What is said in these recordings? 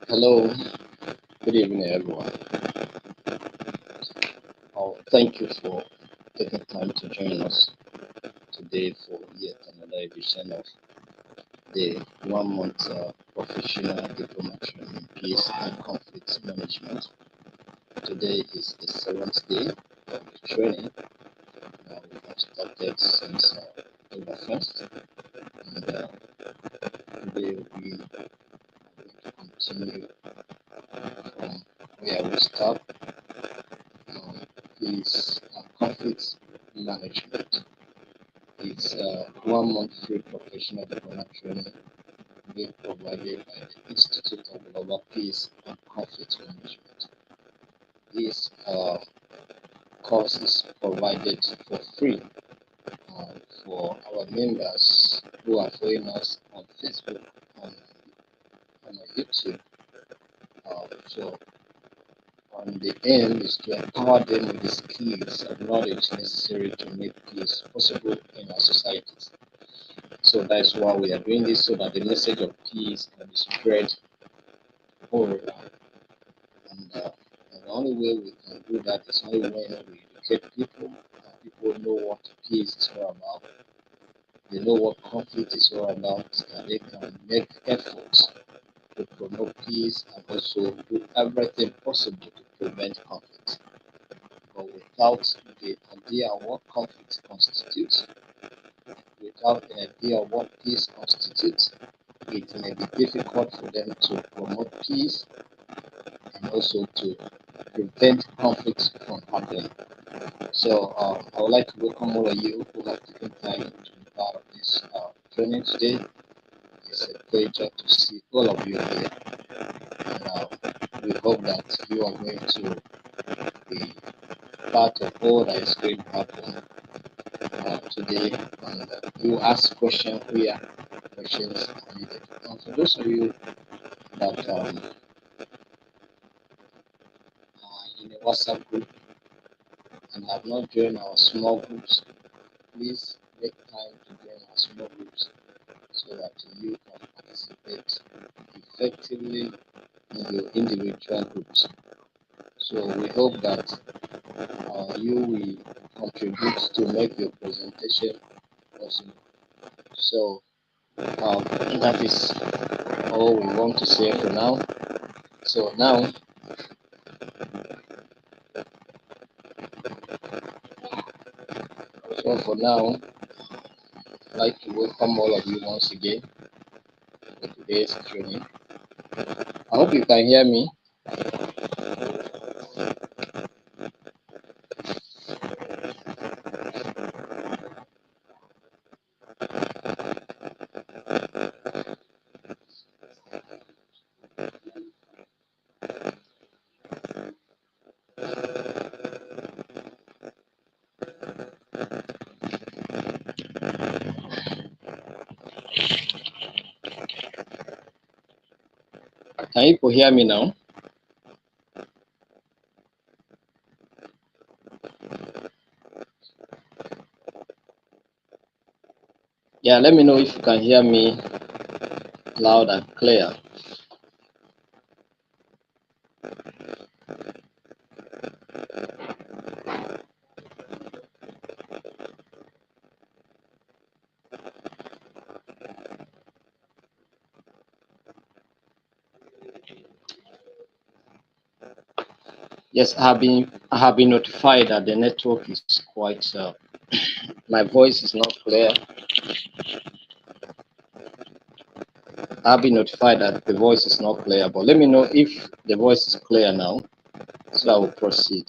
Hello, good evening, everyone. Thank you for taking time to join us today for yet another edition of the 1 month professional diploma training, peace and conflict management. Today is the seventh day of the training. We have started since October 1st, and today we are going to continue from where we start. Is conflict management. It's 1 month free professional diploma training being provided by the Institute of Global Peace and Conflict Management. This course is provided for free for our members who are following us on Facebook and on YouTube. So the aim is to empower them with the skills and knowledge necessary to make peace possible in our societies. So that's why we are doing this, so that the message of peace can be spread all around. And the only way we can do that is only when we educate people, and people know what peace is all about. They know what conflict is all about, and they can make efforts to promote peace and also do everything possible to prevent conflict. But without the idea of what conflict constitutes, without the idea of what peace constitutes, it may be difficult for them to promote peace and also to prevent conflicts from happening. So I would like to welcome all of you who have taken time to be part of this training today. It's a pleasure to see all of you here, and we hope that you are going to be part of all that is going to happen today, and you ask questions where questions are needed. And for those of you that are in a WhatsApp group and have not joined our small groups, please make time to join our small groups so that you can participate effectively in your individual groups. So we hope that you will contribute to make your presentation possible. So that is all we want to say for now. So now, for now, I'd like to welcome all of you once again to today's training. I hope you can hear me. Can you hear me now? Yeah, let me know if you can hear me loud and clear. Yes, I have been notified that the network is quite my voice is not clear. I've been notified that the voice is not clear, but let me know if the voice is clear now, so I will proceed.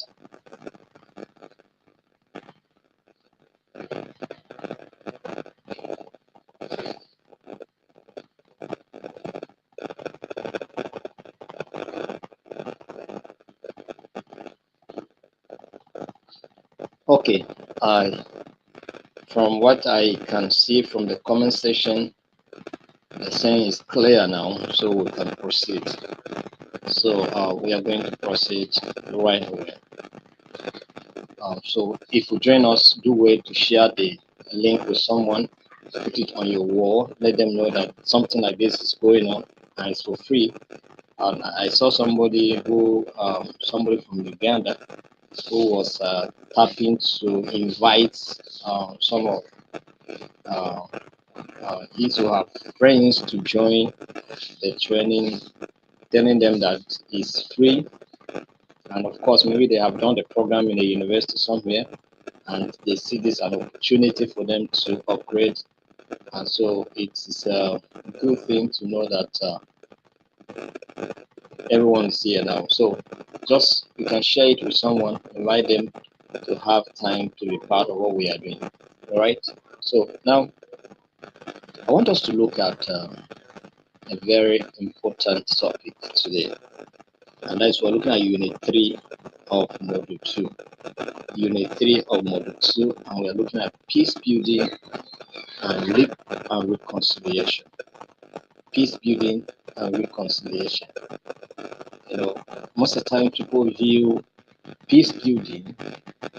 Okay, from what I can see from the comment section, the saying is clear now, so we can proceed. So we are going to proceed right away. So if you join us, do wait to share the link with someone, put it on your wall, let them know that something like this is going on and it's for free. And I saw somebody from Uganda who was tapping to invite some of uh, his who have friends to join the training, telling them that it's free. And of course, maybe they have done the program in a university somewhere and they see this as an opportunity for them to upgrade. And so it is a good thing to know that everyone is here now. So just you can share it with someone, invite them to have time to be part of what we are doing. All right. So now I want us to look at a very important topic today, and that's we're looking at Unit 3 of Module 2. Unit 3 of Module 2, and we're looking at peace building and reconciliation. Peace building and reconciliation. You know, most of the time people view peace building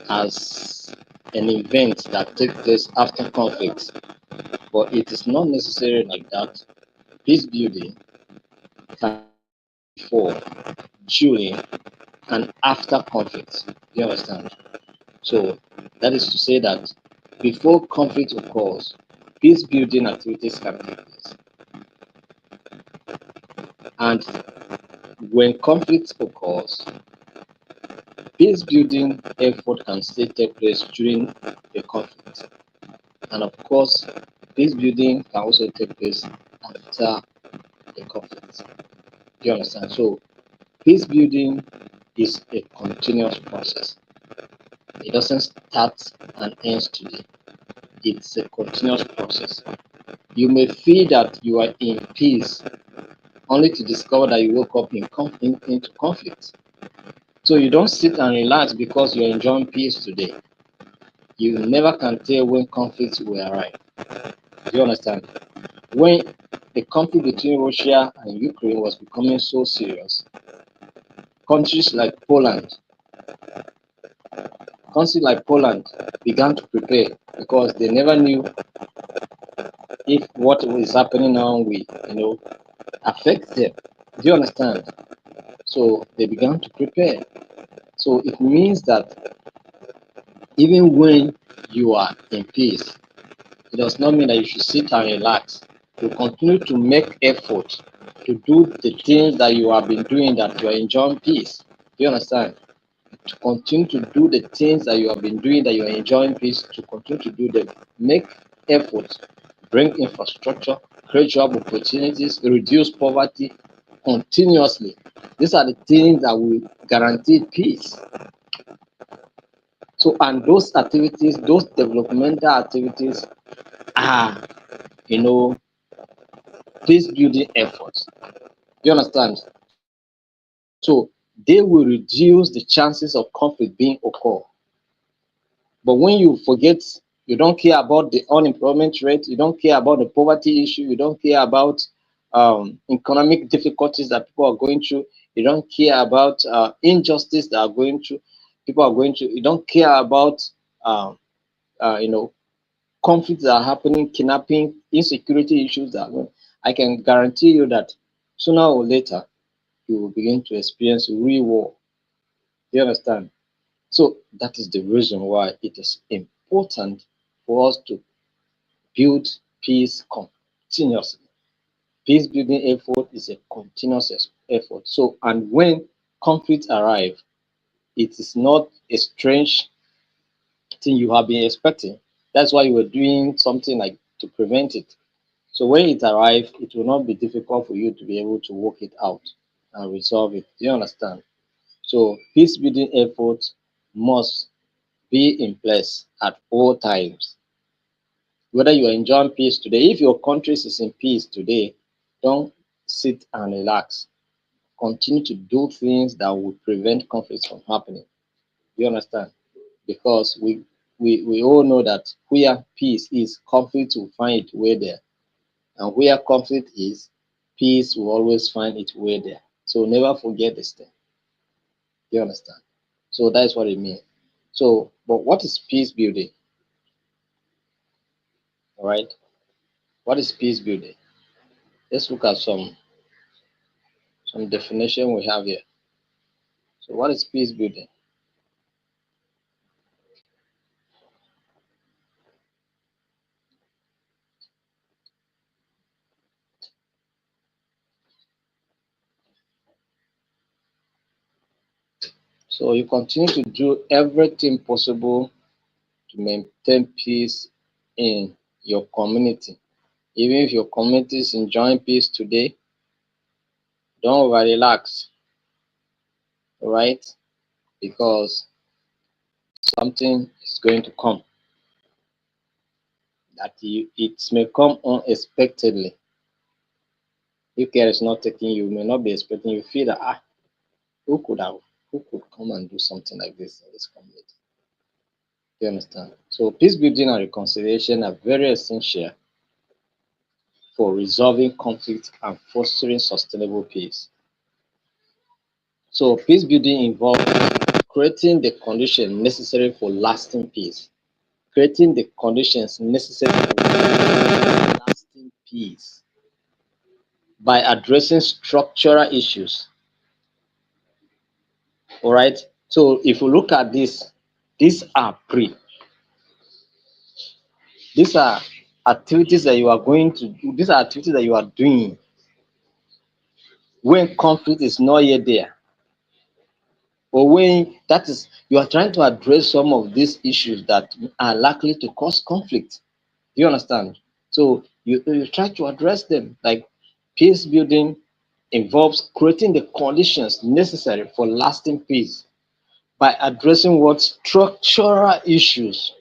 as an event that takes place after conflict, but it is not necessarily like that. Peace building can happen before, during, and after conflict. You understand? So that is to say that before conflict occurs, peace building activities can take place. And when conflict occurs, peace building effort can still take place during the conflict. And of course, peace building can also take place after the conflict. Do you understand? So peace building is a continuous process. It doesn't start and end today. It's a continuous process. You may feel that you are in peace only to discover that you woke up into conflict. So you don't sit and relax because you're enjoying peace today. You never can tell when conflict will arrive. Do you understand? When the conflict between Russia and Ukraine was becoming so serious, countries like Poland, countries like Poland began to prepare because they never knew if what is happening now will, affect them. Do you understand? So they began to prepare. So it means that even when you are in peace, it does not mean that you should sit and relax. You continue to make effort to do the things that you have been doing that you are enjoying peace. Do you understand? To continue to do the things that you have been doing that you are enjoying peace, to continue to do them. Make effort, bring infrastructure, create job opportunities, reduce poverty continuously. These are the things that will guarantee peace. So, and those activities, those developmental activities are, you know, peace building efforts. You understand? So they will reduce the chances of conflict being occur. But when you forget, you don't care about the unemployment rate, you don't care about the poverty issue, you don't care about economic difficulties that people are going through, you don't care about injustice that are going through, people are going through, you don't care about um, you know conflicts that are happening, kidnapping, insecurity issues that are going. I can guarantee you that sooner or later you will begin to experience real war. You understand? So that is the reason why it is important for us to build peace continuously. Peace building effort is a continuous effort. So, and when conflicts arrive, it is not a strange thing you have been expecting. That's why you were doing something like to prevent it. So when it arrives, it will not be difficult for you to be able to work it out and resolve it. Do you understand? So peace building efforts must be in place at all times. Whether you are enjoying peace today, if your country is in peace today, don't sit and relax. Continue to do things that will prevent conflicts from happening. You understand? Because we all know that where peace is, conflict will find its way there. And where conflict is, peace will always find its way there. So never forget this thing. You understand? So that's what it means. So, but what is peace building? All right. What is peace building? Let's look at some some definition we have here. So what is peace building? So you continue to do everything possible to maintain peace in your community. Even if your community is enjoying peace today, don't over relax, right? Because something is going to come that it may come unexpectedly. If care is not taking you, may not be expecting you feel that who could have who could come and do something like this in this community? Do you understand? So peace building and reconciliation are very essential for resolving conflict and fostering sustainable peace. So peace building involves creating the conditions necessary for lasting peace. Creating the conditions necessary for lasting peace by addressing structural issues. All right. So if you look at this, these are pre. These are activities that you are going to do. These are activities that you are doing when conflict is not yet there, or when that is you are trying to address some of these issues that are likely to cause conflict. Do you understand? So you try to address them. Like peace building involves creating the conditions necessary for lasting peace by addressing what structural issues.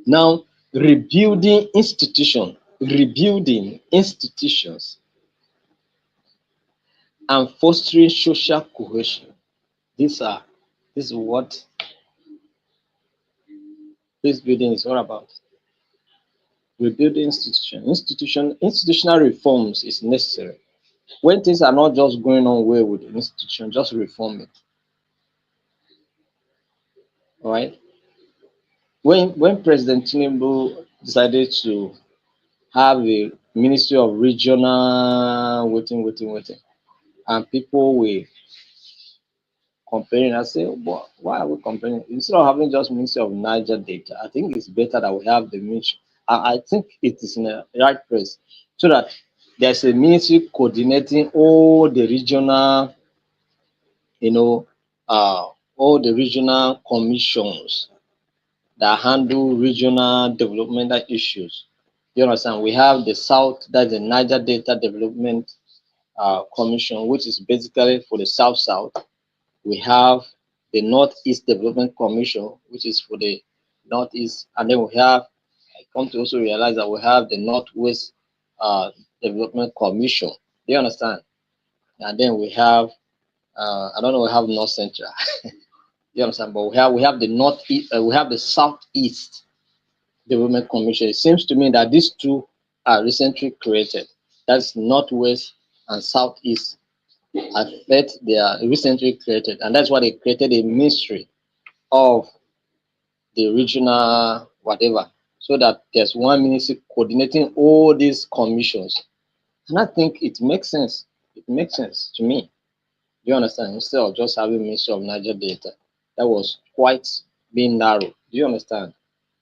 Now, rebuilding institutions, and fostering social cohesion. These are this is what peace building is all about. Rebuilding institutional reforms is necessary. When things are not just going on well with the institution, just reform it. All right. When President Tinubu decided to have a Ministry of Regional waiting, and people were comparing, I say, but why are we comparing? Instead of having just Ministry of Niger data, I think it's better that we have the ministry. I think it is in the right place so that there's a ministry coordinating all the regional, you know, all the regional commissions that handle regional developmental issues. You understand? We have the South, that's the Niger Data Development Commission, which is basically for the South South. We have the Northeast Development Commission, which is for the Northeast, and then we have, I come to also realize that we have the Northwest Development Commission. Do you understand? And then we have, I don't know, we have North Central. You understand? But we have the Northeast, we have the Southeast Development Commission. It seems to me that these two are recently created. That's Northwest and Southeast. I bet they are recently created, and that's why they created a ministry of the regional whatever, so that there's one ministry coordinating all these commissions. And I think it makes sense. It makes sense to me. Do you understand? Instead of just having Ministry of Niger Data, that was quite being narrow. Do you understand?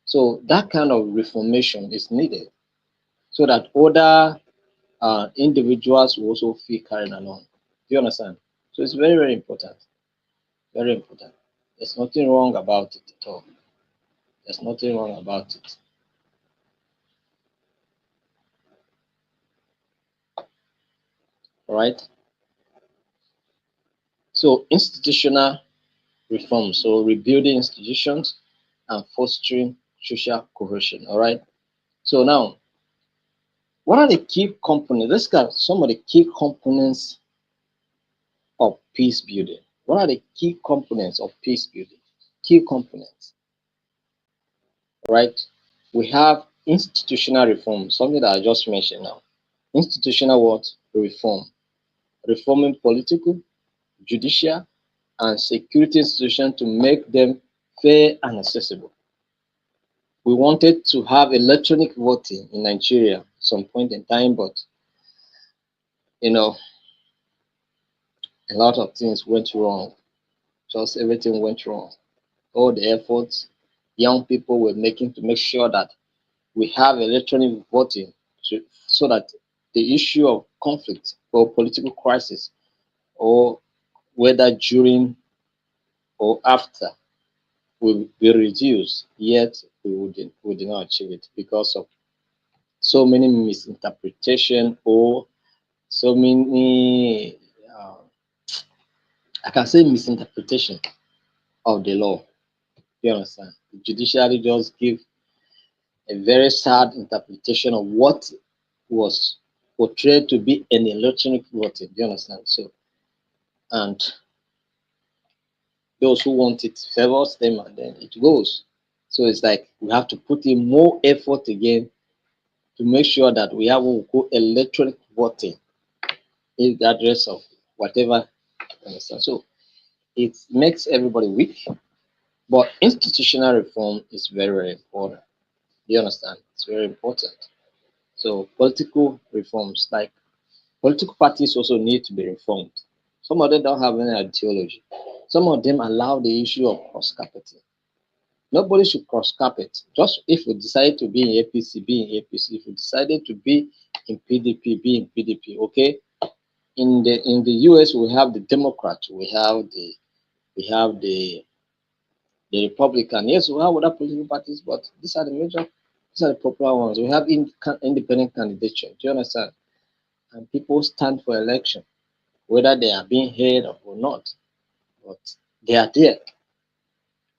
So that kind of reformation is needed so that other individuals will also feel carried along. Do you understand? So it's very, very important. Very important. There's nothing wrong about it at all. There's nothing wrong about it. All right. So institutional reform. So rebuilding institutions and fostering social cohesion. All right. So now, what are the key components? Let's look at some of the key components of peace building. What are the key components of peace building? Key components. All right. We have institutional reform, something that I just mentioned now. Institutional what? Reform. Reforming political, judicial, and security institutions to make them fair and accessible. We wanted to have electronic voting in Nigeria at some point in time, but you know, A lot of things went wrong. Just everything went wrong. All the efforts young people were making to make sure that we have electronic voting so that the issue of conflict or political crisis, or whether during or after, will be reduced, yet we did not achieve it because of so many misinterpretation, or so many, I can say, misinterpretation of the law. You understand? The judiciary just give a very sad interpretation of what was portrayed to be an electronic voting. You understand? So, and those who want it favors them, and then it goes. So it's like we have to put in more effort again to make sure that we have what we call electronic voting, regardless of whatever. You understand? So it makes everybody weak, but institutional reform is very, very important. You understand? It's very important. So political reforms, like political parties, also need to be reformed. Some of them don't have any ideology. Some of them allow the issue of cross carpeting. Nobody should cross carpet. Just if we decide to be in APC, be in APC. If we decided to be in PDP, be in PDP. Okay. In the US, we have the Democrats, we have the Republican. Yes, we have other political parties, but these are the popular ones. We have independent candidature. Do you understand? And people stand for election, whether they are being heard or not. But they are there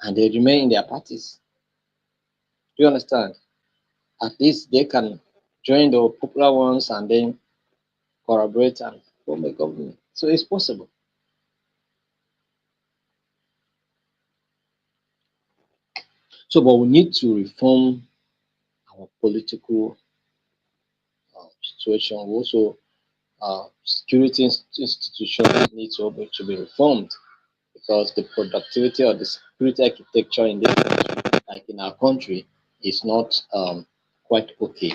and they remain in their parties. Do you understand? At least they can join the popular ones and then collaborate and form a government. So it's possible. So, but we need to reform our political situation. We also, security institutions need to be reformed, because the productivity of the security architecture in this country, like in our country, is not quite okay.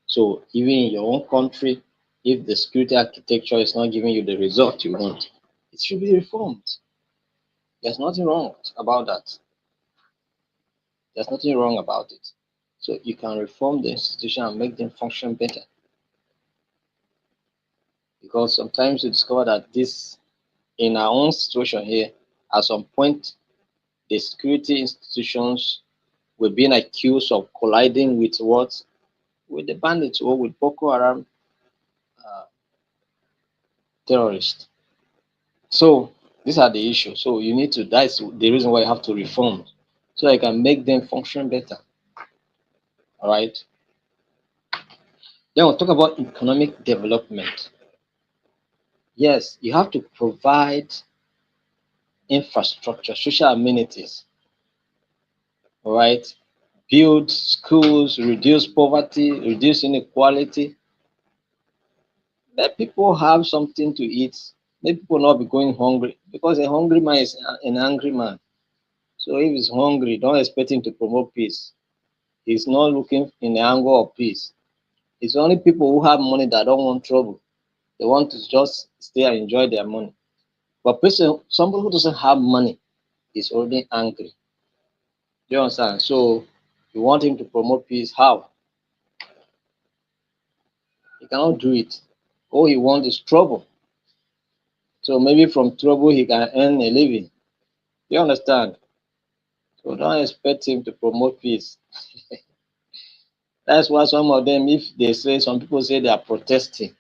So even in your own country, if the security architecture is not giving you the result you want, it should be reformed. There's nothing wrong about that. There's nothing wrong about it. So you can reform the institution and make them function better. Because sometimes you discover that this, in our own situation here, at some point, the security institutions were being accused of colliding with what? With the bandits or with Boko Haram uh, terrorists. So these are the issues. So you need to, that's the reason why you have to reform, so I can make them function better. All right. Then we'll talk about economic development. Yes, you have to provide infrastructure, social amenities, all right? Build schools, reduce poverty, reduce inequality. Let people have something to eat. Let people not be going hungry, because a hungry man is an angry man. So if he's hungry, don't expect him to promote peace. He's not looking in the angle of peace. It's only people who have money that don't want trouble. They want to just stay and enjoy their money. But somebody who doesn't have money is already angry. Do you understand? So you want him to promote peace. How? He cannot do it. All he wants is trouble. So maybe from trouble he can earn a living. You understand? So don't expect him to promote peace. That's why some of them, if they say, some people say they are protesting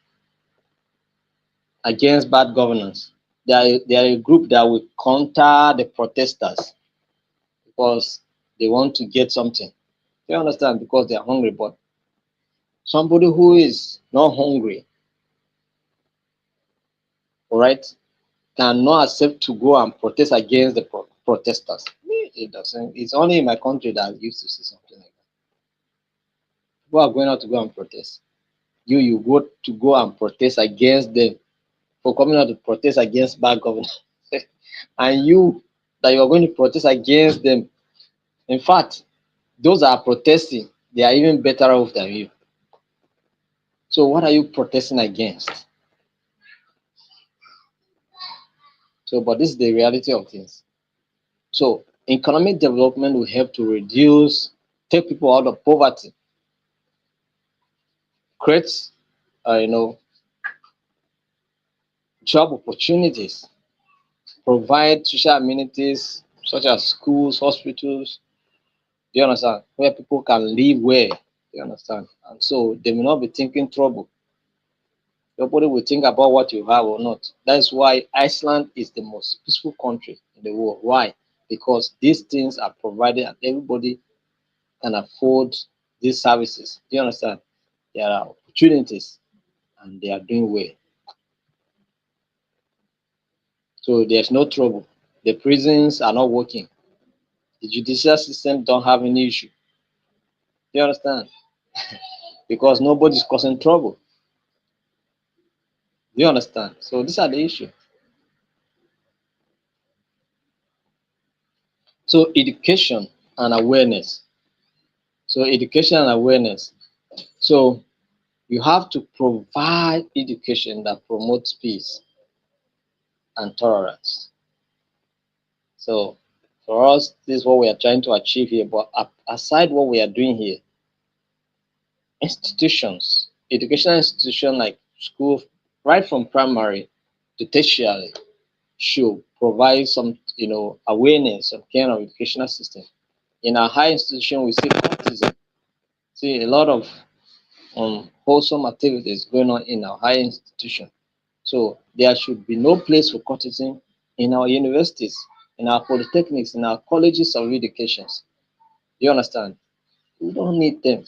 against bad governance, they are a group that will counter the protesters because they want to get something. You understand? Because they are hungry. But somebody who is not hungry, all right, cannot accept to go and protest against the protesters. It doesn't. It's only in my country that I used to see something like that. People are going out to go and protest. You go to go and protest against them for coming out to protest against bad governance. And you, that you are going to protest against them. In fact, those that are protesting, they are even better off than you. So what are you protesting against? So, but this is the reality of things. So, economic development will help to reduce, take people out of poverty, create, you know, job opportunities, provide social amenities such as schools, hospitals. Do you understand? Where people can live where. Do you understand? And so they will not be thinking trouble. Nobody will think about what you have or not. That's why Iceland is the most peaceful country in the world. Why? Because these things are provided and everybody can afford these services. Do you understand? There are opportunities and they are doing well. So there's no trouble. The prisons are not working. The judicial system don't have any issue. Do you understand? Because nobody's causing trouble. Do you understand? So these are the issue. So education and awareness. So education and awareness. So you have to provide education that promotes peace and tolerance. So for us, this is what we are trying to achieve here. But aside what we are doing here, institutions, educational institutions like school, right from primary to tertiary, should provide some, awareness of kind of educational system. In our high institution, we see cultism, see a lot of wholesome activities going on in our higher institution. So there should be no place for cultism in our universities, in our polytechnics, in our colleges of educations. You understand? We don't need them.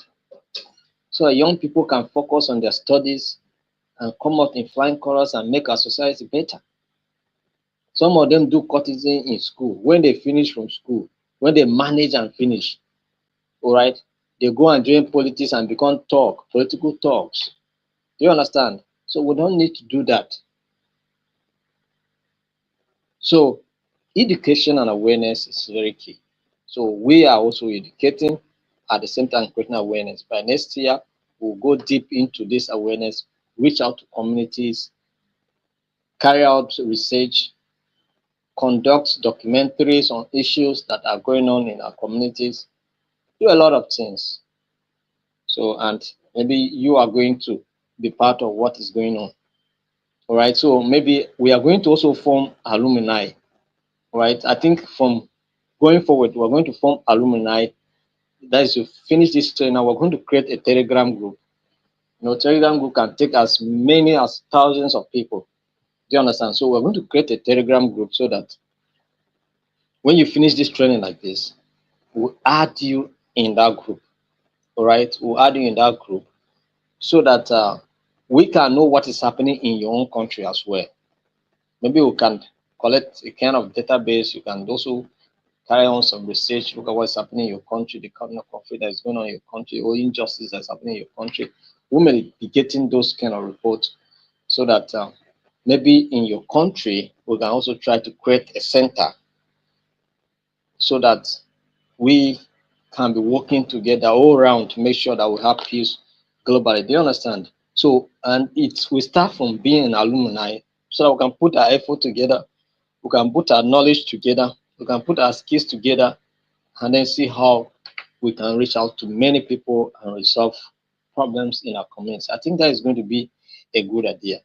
So young people can focus on their studies and come out in flying colors and make our society better. Some of them do cultism in school. When they finish from school, when they manage and finish, all right, they go and join politics and become political talks. Do you understand? So we don't need to do that. So education and awareness is very key. So we are also educating at the same time creating awareness. By next year, we'll go deep into this awareness, reach out to communities, carry out research, conduct documentaries on issues that are going on in our communities, do a lot of things. So, and maybe you are going to be part of what is going on. All right. So maybe we are going to also form alumni. All right. I think from going forward, we're going to form alumni. That is to finish this training. Now we're going to create a Telegram group. Telegram group can take as many as thousands of people. Do you understand? So we're going to create a Telegram group so that when you finish this training like this, we'll add you in that group. All right. We'll add you in that group so that we can know what is happening in your own country as well. Maybe we can collect a kind of database. You can also carry on some research, look at what's happening in your country, the kind of conflict that is going on in your country, or injustice that's happening in your country. We may be getting those kind of reports so that maybe in your country, we can also try to create a center so that we can be working together all around to make sure that we have peace globally. Do you understand? So, and we start from being an alumni so that we can put our effort together, we can put our knowledge together, we can put our skills together, and then see how we can reach out to many people and resolve problems in our communities. I think that is going to be a good idea.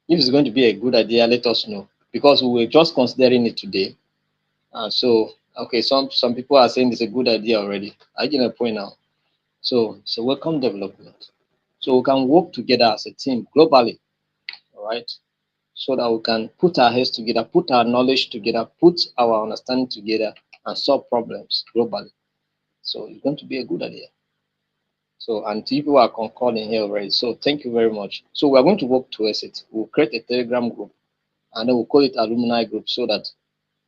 If it's going to be a good idea, let us know because we were just considering it today. So, okay, some people are saying it's a good idea already. I get a point now. So, it's a welcome development. So we can work together as a team globally, all right? So that we can put our heads together, put our knowledge together, put our understanding together, and solve problems globally. So it's going to be a good idea. So, and people are concording here already. So thank you very much. So we're going to work towards it. We'll create a Telegram group and then we'll call it alumni group so that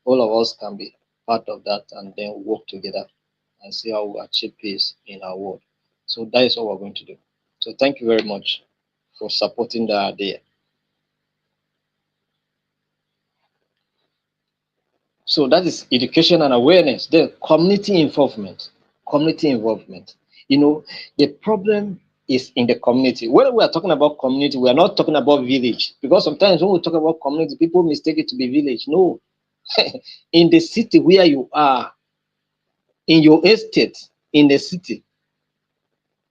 all of us can be part of that and then work together and see how we achieve peace in our world. So that is what we're going to do. So thank you very much for supporting the idea. So that is education and awareness. Then community involvement. Community involvement. The problem. is in the community. When we are talking about community, we are not talking about village, because sometimes when we talk about community, people mistake it to be village. No, in the city where you are, in your estate, in the city,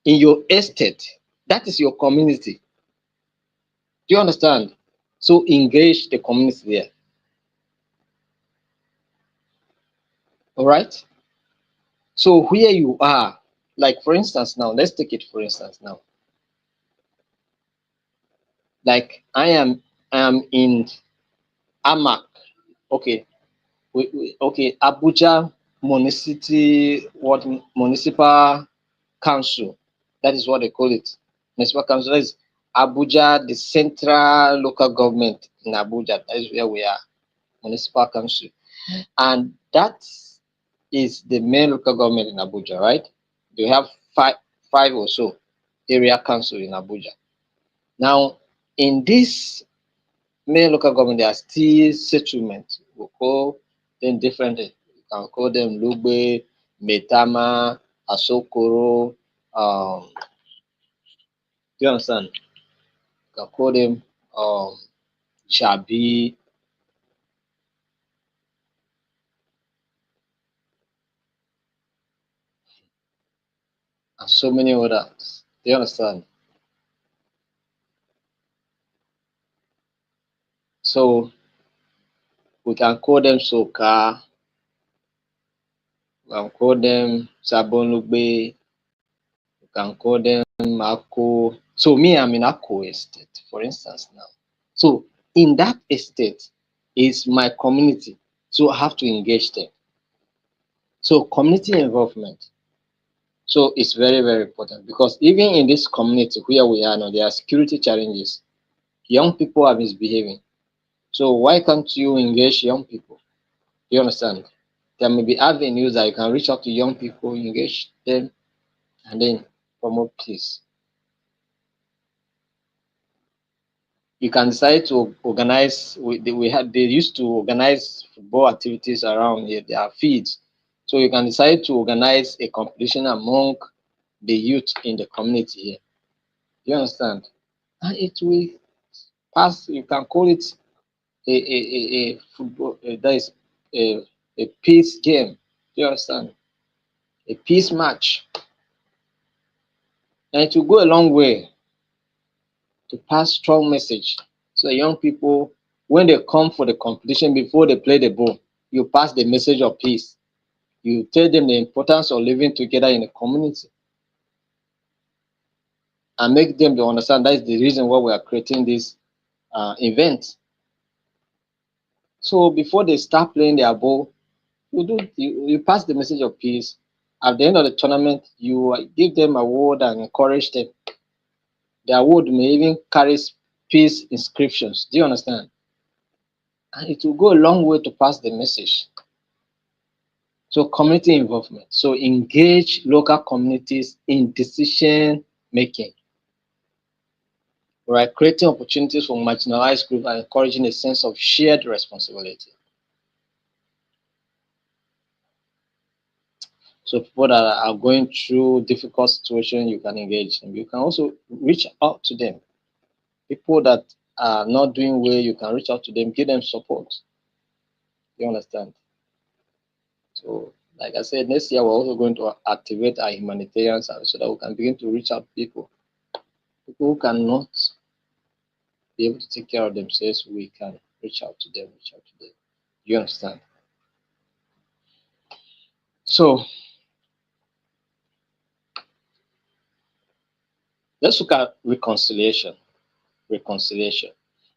in your estate, that is your community. Do you understand? So engage the community there. All right. So where you are, like for instance, now let's take it for instance now. Like I am in Amak. Okay, okay, Abuja municipal council. That is what they call it. Municipal council, that is Abuja, the central local government in Abuja. That is where we are, municipal council. And that is the main local government in Abuja, right? They have five or so area council in Abuja. Now, in this main local government, there are still settlements. We call them differently. You can call them Lugbe, Metama, Asokoro. Do you understand? You can call them Shabi, and so many others. Do you understand? So we can call them Soka, we can call them Sabonlugbe, we can call them Mako. So me, I'm in Ako estate, for instance now. So in that estate is my community. So I have to engage them. So community involvement. So it's very, very important, because even in this community where we are now, there are security challenges. Young people are misbehaving. So why can't you engage young people? Do you understand? There may be avenues that you can reach out to young people, engage them, and then promote peace. You can decide to organize. They used to organize football activities around here. There are fields, so you can decide to organize a competition among the youth in the community here. Do you understand? And it will pass. You can call it a football. That is a peace game. Do you understand? A peace match, and it will go a long way to pass strong message. So young people, when they come for the competition, before they play the ball, you pass the message of peace. You tell them the importance of living together in a community, and make them to understand that is the reason why we are creating this event. So before they start playing their ball, you pass the message of peace. At the end of the tournament, you give them award and encourage them. The award may even carry peace inscriptions. Do you understand? And it will go a long way to pass the message. So community involvement. So engage local communities in decision making. Right, creating opportunities for marginalized groups and encouraging a sense of shared responsibility. So people that are going through difficult situations, you can engage them. You can also reach out to them. People that are not doing well, you can reach out to them, give them support. You understand? So, like I said, next year we're also going to activate our humanitarians so that we can begin to reach out to people who cannot be able to take care of themselves. We can reach out to them, You understand? So let's look at reconciliation. Reconciliation.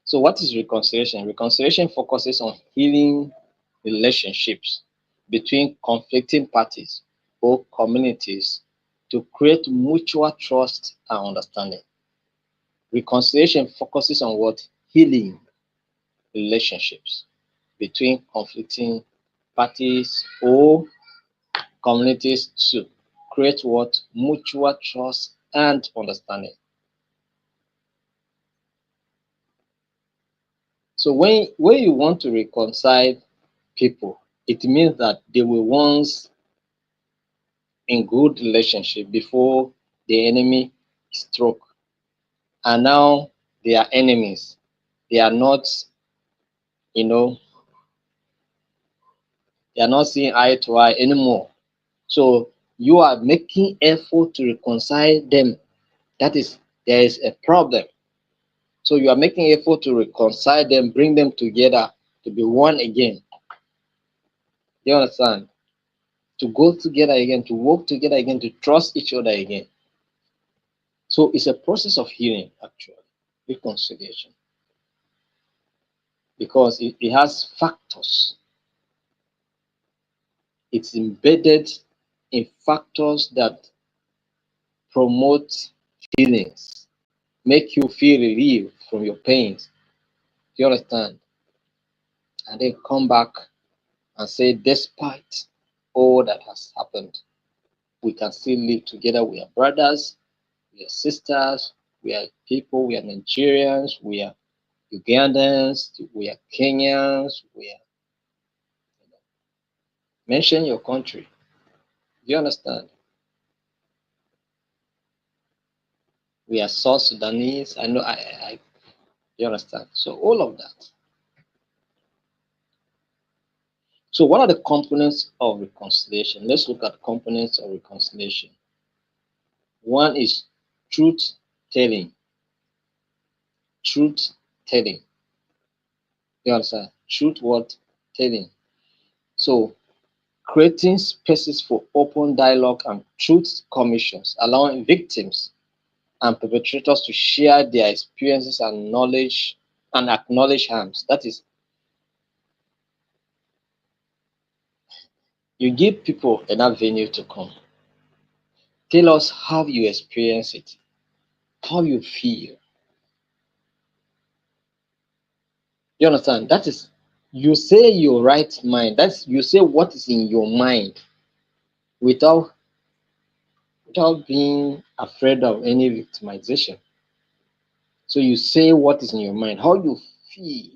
So what is reconciliation? Reconciliation focuses on healing relationships between conflicting parties or communities to create mutual trust and understanding. Reconciliation focuses on what? Healing relationships between conflicting parties or communities to create what? Mutual trust and understanding. So when you want to reconcile people, it means that they were once in good relationship before the enemy stroke, and now they are enemies. They are not, you know, they are not seeing eye to eye anymore. So you are making effort to reconcile them. That is, there is a problem. So you are making effort to reconcile them, bring them together to be one again. You understand? To go together again, to work together again, to trust each other again. So it's a process of healing, actually, reconciliation, because it has factors. It's embedded in factors that promote feelings, make you feel relieved from your pains. Do you understand? And then come back and say, despite all that has happened, we can still live together. We are brothers, we are sisters, we are people, we are Nigerians, we are Ugandans, we are Kenyans, we are, mention your country. Do you understand? We are South Sudanese. I know, you understand? So all of that. So what are the components of reconciliation? Let's look at components of reconciliation. One is truth telling. Truth telling. You understand? Truth what? Telling. So creating spaces for open dialogue and truth commissions, allowing victims and perpetrators to share their experiences and knowledge and acknowledge harms. That is, you give people enough venue to come. Tell us how you experience it, how you feel. You understand? That is, you say your right mind. That's, you say what is in your mind without being afraid of any victimization. So you say what is in your mind, how you feel.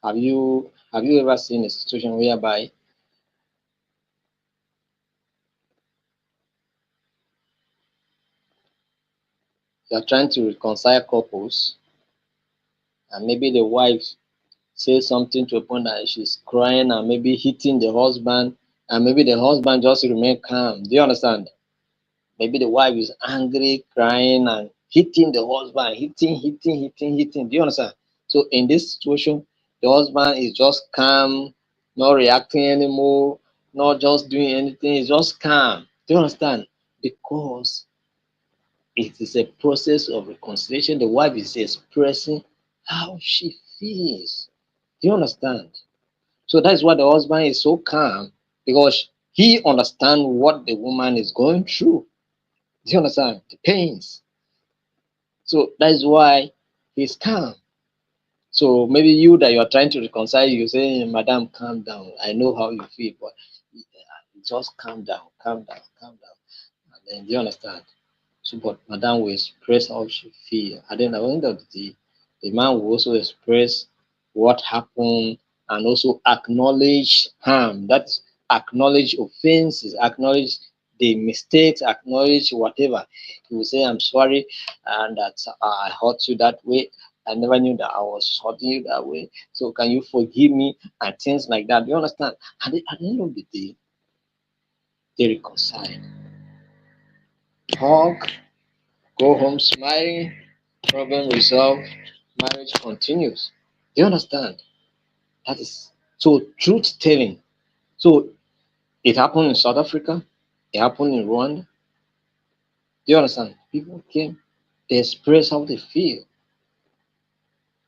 Have you ever seen a situation whereby you are trying to reconcile couples, and maybe the wife says something to a point that she's crying and maybe hitting the husband, and maybe the husband just remain calm? Do you understand? Maybe the wife is angry, crying, and hitting the husband, hitting. Do you understand? So in this situation, the husband is just calm, not reacting anymore, not just doing anything, he's just calm. Do you understand? Because it is a process of reconciliation. The wife is expressing how she feels. Do you understand? So that's why the husband is so calm, because he understands what the woman is going through. Do you understand? The pains. So that's why he's calm. So maybe you that you are trying to reconcile, you say, Madam, calm down. I know how you feel, but just calm down. And then do you understand? So, but Madam will express how she feel. And then at the end of the day, the man will also express what happened and also acknowledge harm. That's acknowledge offenses, acknowledge the mistakes, acknowledge whatever. He will say, I'm sorry, and that I hurt you that way. I never knew that I was hurting you that way. So can you forgive me? And things like that. Do you understand? And at the end of the day, they reconcile. Hug, go home smiling, problem resolved, marriage continues. Do you understand? That is so truth telling. So it happened in South Africa, it happened in Rwanda. Do you understand? People came, they express how they feel.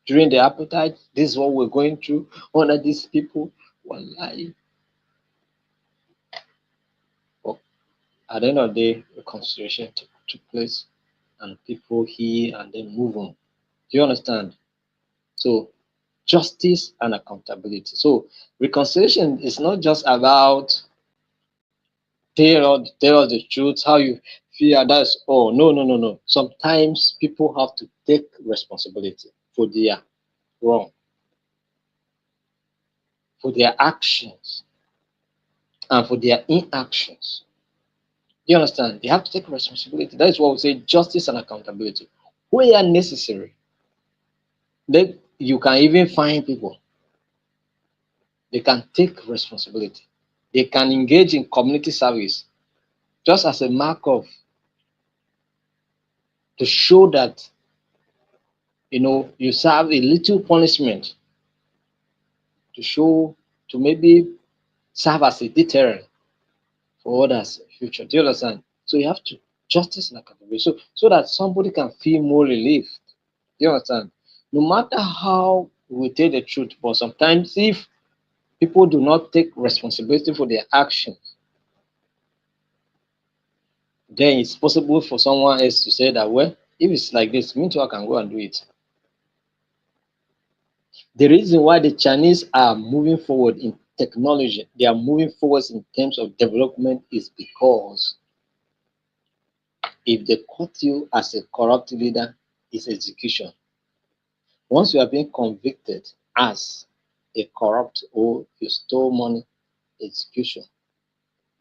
During the apartheid, this is what we're going through. Under these people were lying. But at the end of the day, reconciliation took place and people heal and then move on. Do you understand? So justice and accountability. So reconciliation is not just about tell us the truth, how you feel, that's all. No. Sometimes people have to take responsibility for their wrong, for their actions. and for their inactions. Do you understand? They have to take responsibility. That is what we say justice and accountability. Where necessary, then you can even find people. They can take responsibility. They can engage in community service just as a mark of to show that you serve a little punishment to show to maybe serve as a deterrent for others in future. Do you understand? So you have to justice and accountability so that somebody can feel more relief. Do you understand? No matter how we tell the truth, but sometimes if people do not take responsibility for their actions, then it's possible for someone else to say that, well, if it's like this, me too, I can go and do it. The reason why the Chinese are moving forward in technology, they are moving forward in terms of development, is because if they caught you as a corrupt leader, it's execution. Once you have been convicted as a corrupt or you stole money, execution.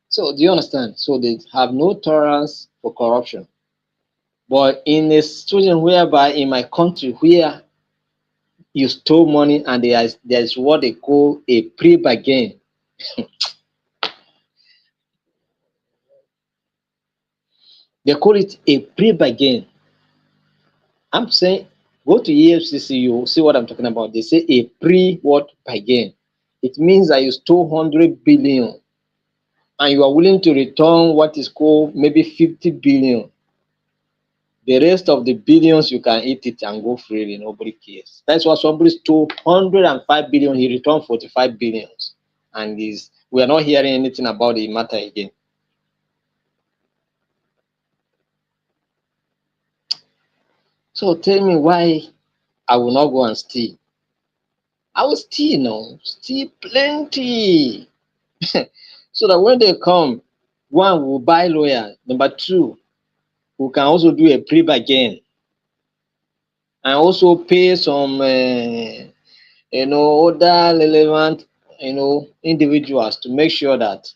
So do you understand? So they have no tolerance for corruption. But in a situation whereby in my country where you stole money and there's what they call a pre-bargain. They call it a pre-bargain. I'm saying go to EFCC, you see what I'm talking about. They say a pre-what bargain. It means that you stole 100 billion and you are willing to return what is called maybe 50 billion. The rest of the billions you can eat it and go freely, nobody cares. That's why somebody stole 105 billion, he returned 45 billions. And we are not hearing anything about the matter again. So tell me why I will not go and steal. I will steal now, steal plenty. So that when they come, one will buy lawyer. Number two, we can also do a pre-bargain and also pay some other relevant individuals to make sure that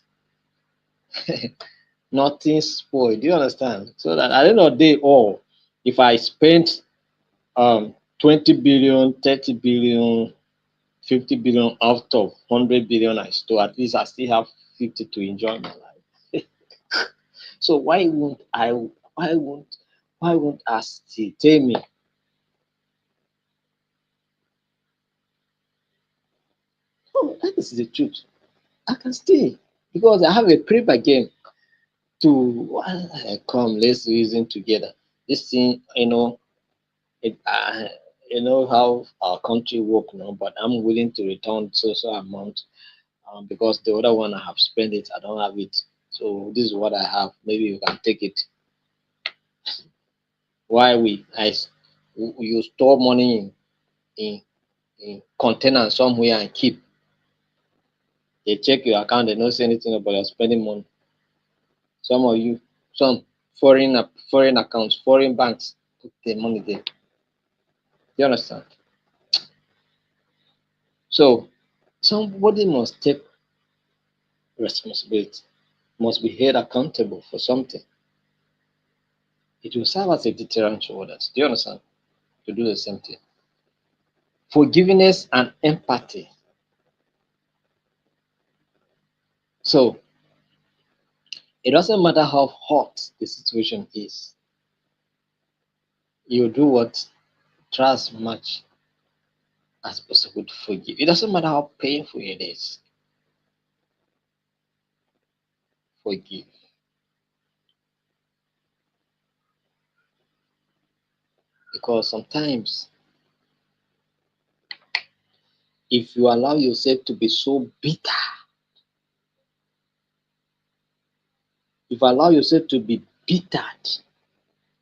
nothing spoiled. Do you understand? So that at the end of the day, if I spent 20 billion, 30 billion, 50 billion out of 100 billion I stole, at least I still have 50 to enjoy my life. So why won't I still? Tell me. Oh, that is the truth. I can stay because I have a pre-bargain to come, let's reason together. This thing, you know how our country work now, but I'm willing to return so amount because the other one I have spent it, I don't have it. So this is what I have. Maybe you can take it. Why you store money in container somewhere and keep. They check your account, they don't say anything about your spending money. Some of you, some foreign accounts, foreign banks put the money there. You understand? So somebody must take responsibility, must be held accountable for something. It will serve as a deterrent to others. Do you understand? To do the same thing. Forgiveness and empathy. So it doesn't matter how hot the situation is, you do what? Try as much as possible to forgive. It doesn't matter how painful it is. Forgive. Because sometimes if you allow yourself to be so bitter, if you allow yourself to be bittered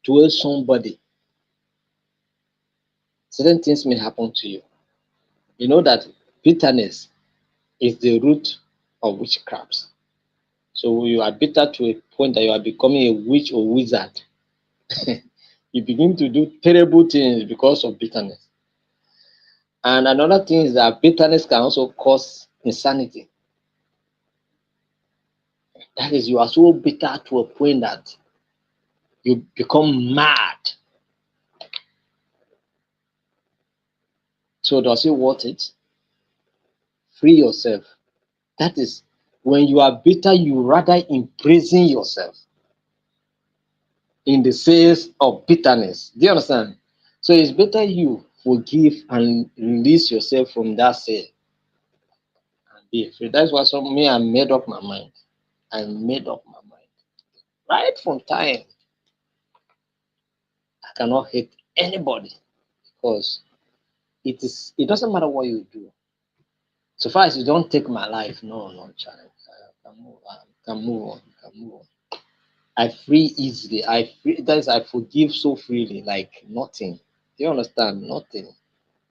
towards somebody, certain things may happen to you. You know that bitterness is the root of witchcraft. So you are bitter to a point that you are becoming a witch or wizard. You begin to do terrible things because of bitterness. And another thing is that bitterness can also cause insanity. That is, you are so bitter to a point that you become mad. So does it worth it? Free yourself. That is, when you are bitter, you rather imprison yourself in the sales of bitterness. Do you understand? So it's better you forgive and release yourself from that sale and be free. That's why some me I made up my mind. I made up my mind. Right from time, I cannot hate anybody because it doesn't matter what you do. So far as you don't take my life, no, no, child. I can move on. Can move on. Can move on. I free easily. That is, I forgive so freely, like nothing. Do you understand? Nothing.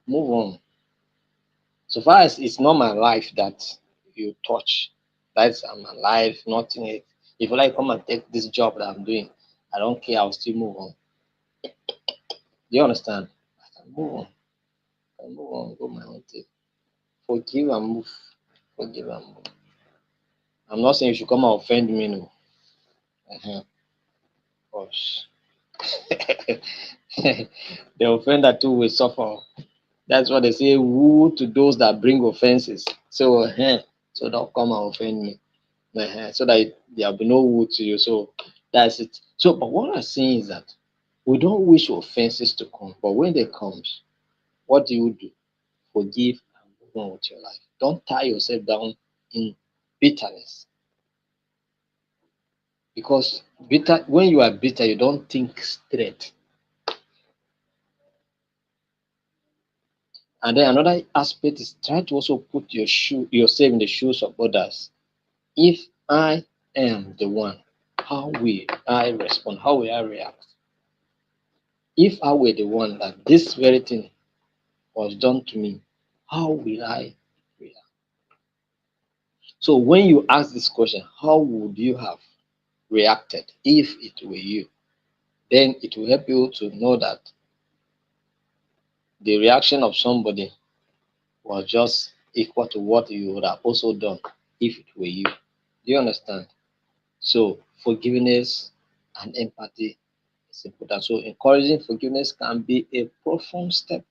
Move on. So far as it's not my life that you touch, that's my life, nothing. If you like come and take this job that I'm doing, I don't care, I'll still move on. Do you understand? I can move on. I can move on, go my own thing. Forgive and move. Forgive and move. I'm not saying you should come and offend me, no. Uh-huh. Gosh. The offender too will suffer. That's what they say, woe to those that bring offenses. So, so don't come and offend me. So that there will be no woe to you. So that's it. So, but what I'm saying is that we don't wish offenses to come, but when they comes, what do? Forgive and move on with your life. Don't tie yourself down in bitterness. Because when you are bitter, you don't think straight. And then another aspect is try to also put yourself in the shoes of others. If I am the one, how will I respond? How will I react? If I were the one that this very thing was done to me, how will I react? So when you ask this question, how would you have reacted if it were you? Then it will help you to know that the reaction of somebody was just equal to what you would have also done if it were you. Do you understand? So forgiveness and empathy is important. So encouraging forgiveness can be a profound step,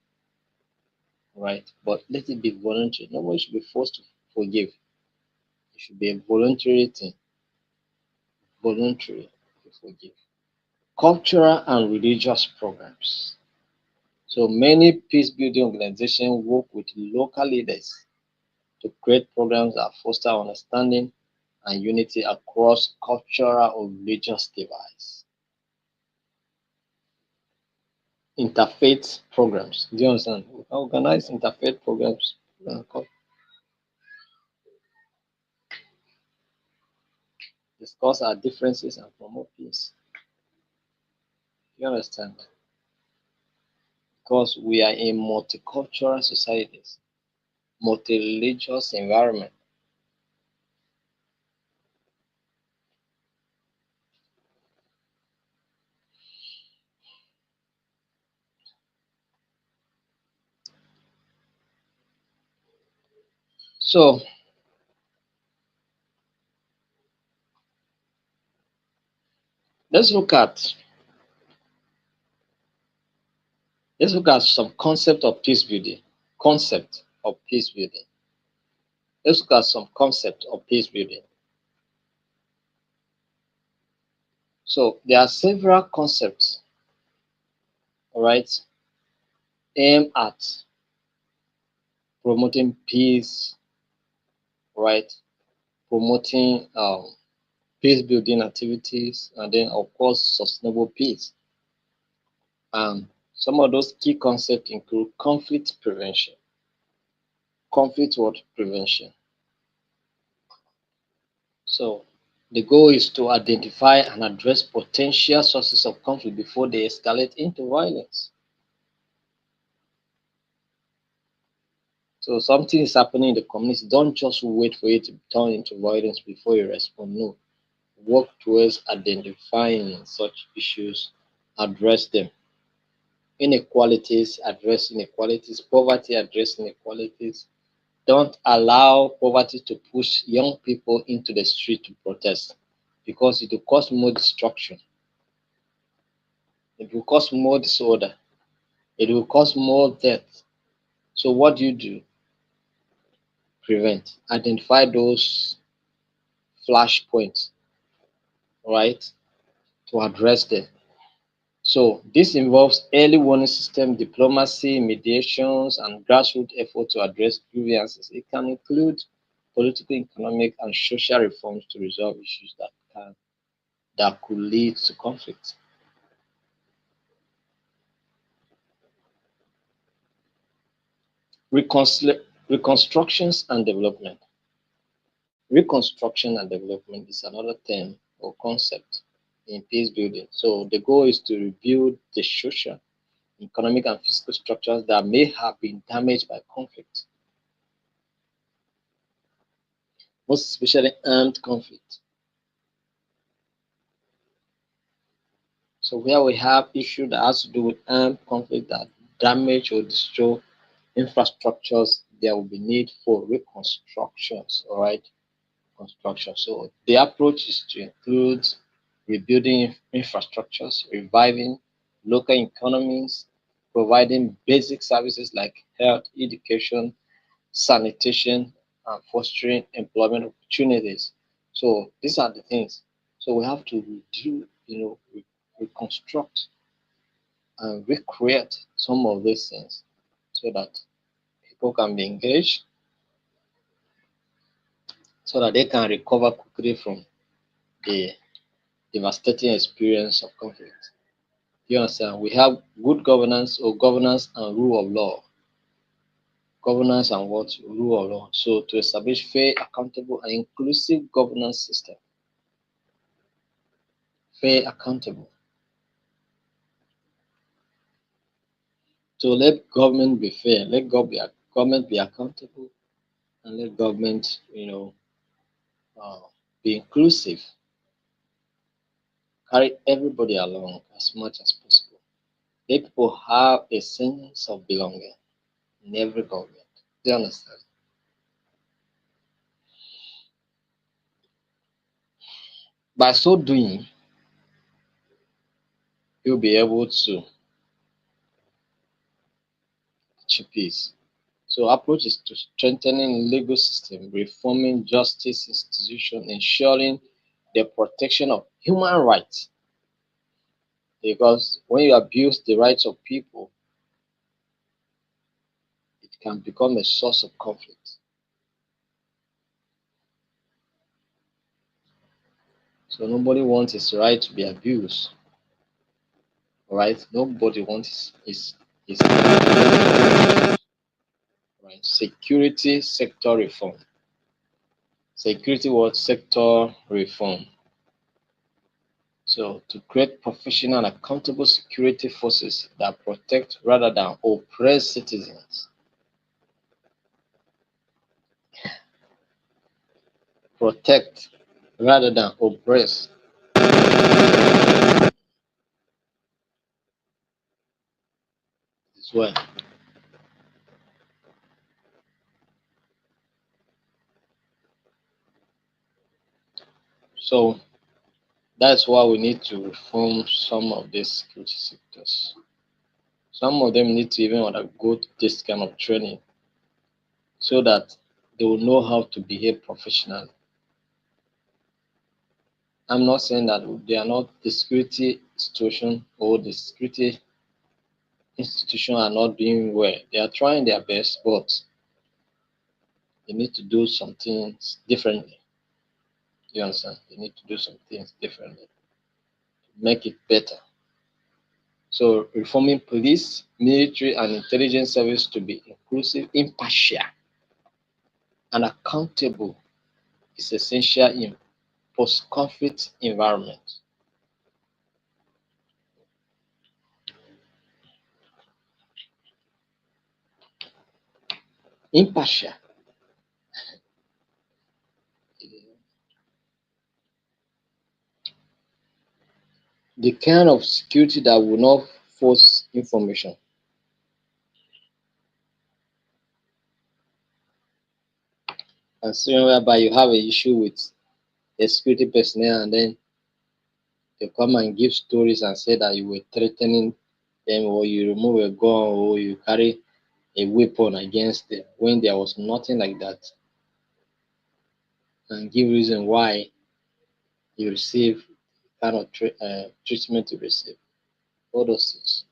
right? But let it be voluntary. Nobody should be forced to forgive. It should be a voluntary thing. Voluntary to forgive. Cultural and religious programs. So many peace building organizations work with local leaders to create programs that foster understanding and unity across cultural or religious divides. Interfaith programs. Do you understand? We can organize interfaith programs, discuss our differences and promote peace. Do you understand? Because we are in multicultural societies, multi-religious environment. So let's look at some concept of peace building. Concept of peace building. Let's look at some concept of peace building. So there are several concepts, all right, aimed at promoting peace, right? Promoting peace building activities, and then of course sustainable peace. Some of those key concepts include conflict prevention. Conflict what prevention. So the goal is to identify and address potential sources of conflict before they escalate into violence. So something is happening in the community. Don't just wait for it to turn into violence before you respond. No. Work towards identifying such issues, address them. Inequalities, address inequalities. Poverty, address inequalities. Don't allow poverty to push young people into the street to protest. because it will cause more destruction, it will cause more disorder, it will cause more death. So what do you do? Prevent. Identify those flash points, right, to address them. So this involves early warning system, diplomacy, mediations, and grassroots effort to address grievances. It can include political, economic, and social reforms to resolve issues that could lead to conflict. Reconstructions and development. Reconstruction and development is another term or concept in peace building. So the goal is to rebuild the social, economic, and physical structures that may have been damaged by conflict, most especially armed conflict. So where we have issue that has to do with armed conflict that damage or destroy infrastructures, there will be need for reconstructions, all right? Construction. So the approach is to include rebuilding infrastructures, reviving local economies, providing basic services like health, education, sanitation, and fostering employment opportunities. So these are the things. So we have to do, reconstruct and recreate some of these things so that people can be engaged, so that they can recover quickly from the devastating experience of conflict. You understand? We have good governance or governance and rule of law. Governance and what? Rule of law. So to establish fair, accountable, and inclusive governance system. Fair, accountable. So let government be fair. Let government be accountable, and let government, uh, be inclusive. Carry everybody along as much as possible. Let people have a sense of belonging in every government. Do you understand? By so doing, you'll be able to achieve peace. So approach is to strengthening legal system, reforming justice institution, ensuring the protection of human rights. Because when you abuse the rights of people, it can become a source of conflict. So nobody wants his right to be abused. Right? Nobody wants his right. Security sector reform. Security what sector reform. So to create professional and accountable security forces that protect rather than oppress citizens. Protect rather than oppress. As well. So that's why we need to reform some of these security sectors. Some of them need to even undergo this kind of training so that they will know how to behave professionally. I'm not saying that they are not the security situation or the security institution are not doing well. They are trying their best, but they need to do some things differently. You understand? They need to do some things differently to make it better. So reforming police, military, and intelligence service to be inclusive, impartial, and accountable is essential in post-conflict environment. Impartial. The kind of security that will not force information. And so whereby you have an issue with a security personnel, and then they come and give stories and say that you were threatening them, or you remove a gun, or you carry a weapon against them, when there was nothing like that, and give reason why you receive kind of treatment you receive. All those things.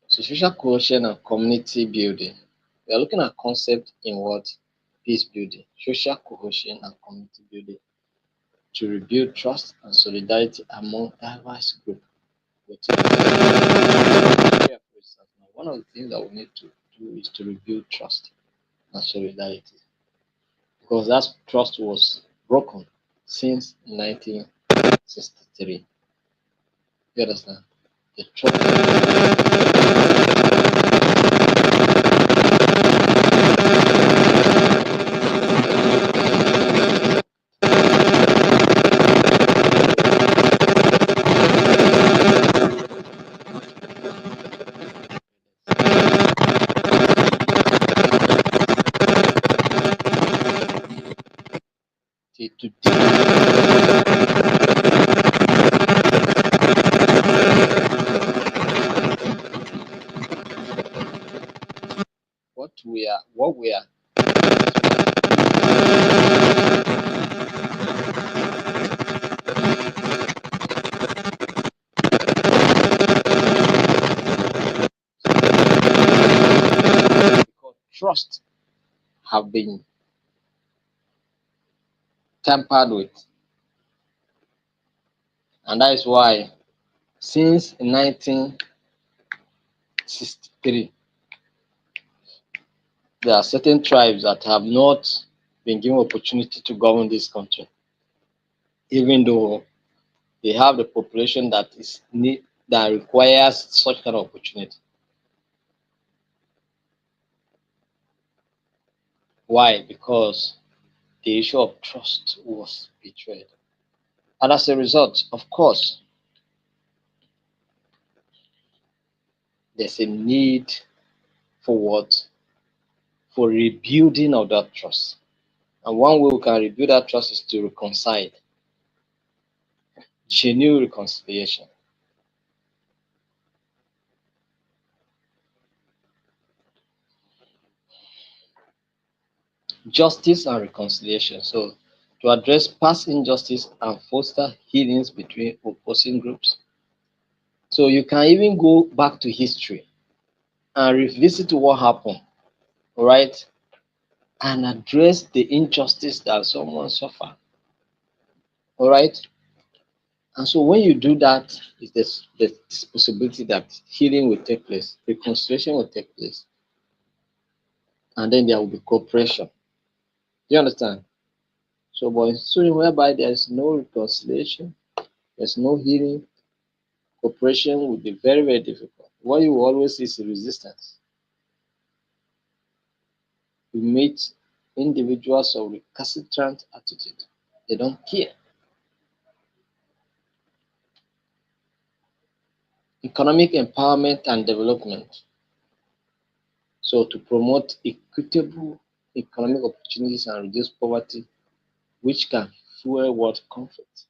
So social cohesion and community building. We are looking at concept in what? Peace building, social cohesion and community building to rebuild trust and solidarity among diverse groups. One of the things that we need to do is to rebuild trust and solidarity, because that trust was broken since 1963. You understand? The trust to what we are because trust have been tampered with, and that is why since 1963 there are certain tribes that have not been given opportunity to govern this country, even though they have the population that requires such kind of opportunity. Why? Because the issue of trust was betrayed. And as a result, of course, there's a need for what? For rebuilding of that trust. And one way we can rebuild that trust is to reconcile, genuine reconciliation. Justice and reconciliation. So, to address past injustice and foster healings between opposing groups. So, you can even go back to history and revisit what happened, all right, and address the injustice that someone suffered, all right. And so, when you do that, there's this possibility that healing will take place, reconciliation will take place, and then there will be cooperation. Do you understand? So, but in situation whereby there is no reconciliation, there's no healing, cooperation will be very, very difficult. What you will always see is resistance. You meet individuals of recalcitrant attitude. They don't care. Economic empowerment and development. So to promote equitable economic opportunities and reduce poverty, which can fuel world conflict.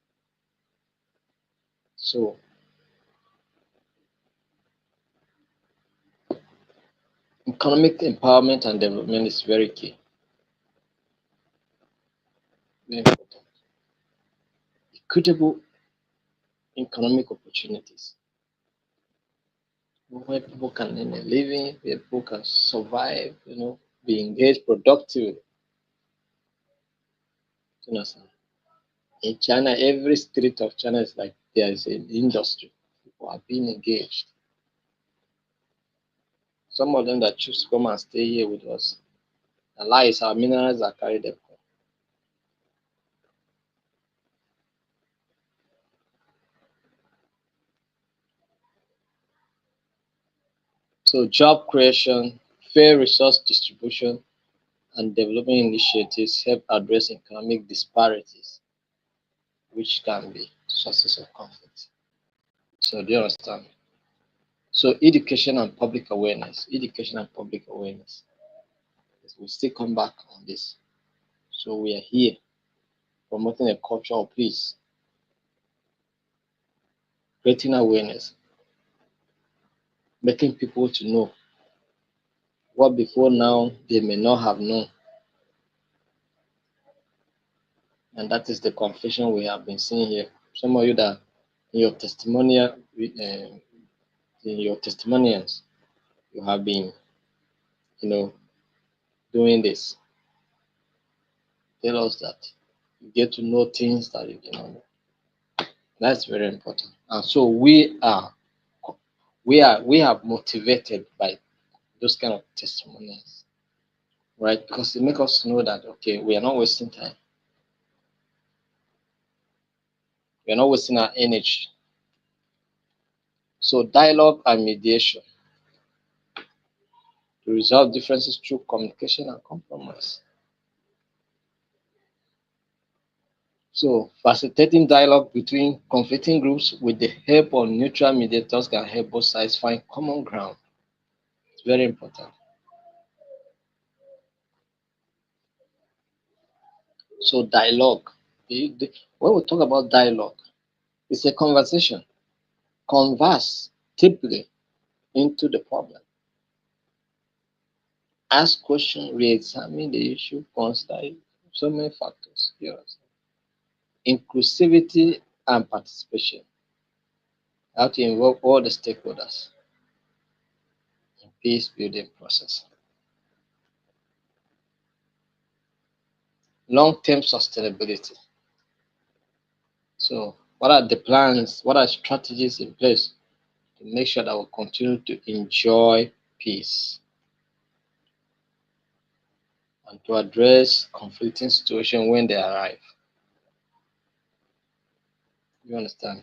So economic empowerment and development is very key, very important. Equitable economic opportunities where people can earn a living, where people can survive, be engaged productively. You know, in China, every street of China is like there is an industry. People are being engaged. Some of them that choose to come and stay here with us. The lie is our minerals are carried them. So job creation, fair resource distribution, and development initiatives help address economic disparities, which can be sources of conflict. So do you understand? So education and public awareness. Education and public awareness. We'll still come back on this. So we are here promoting a culture of peace, creating awareness, making people to know what before now they may not have known. And that is the confession we have been seeing here. Some of you that in your testimonial, in your testimonials, you have been, you know, doing this. Tell us that you get to know things that you did not know. That's very important. And so we are motivated by those kind of testimonials, right? Because it makes us know that okay, we are not wasting time. We are not wasting our energy. So dialogue and mediation to resolve differences through communication and compromise. So facilitating dialogue between conflicting groups with the help of neutral mediators can help both sides find common ground. It's very important. So dialogue. When we talk about dialogue, it's a conversation. Converse deeply into the problem. Ask questions, re-examine the issue, consider so many factors. Yes. Inclusivity and participation. How to involve all the stakeholders in peace building process. Long-term sustainability. So what are the plans? What are strategies in place to make sure that we continue to enjoy peace and to address conflicting situations when they arrive? You understand?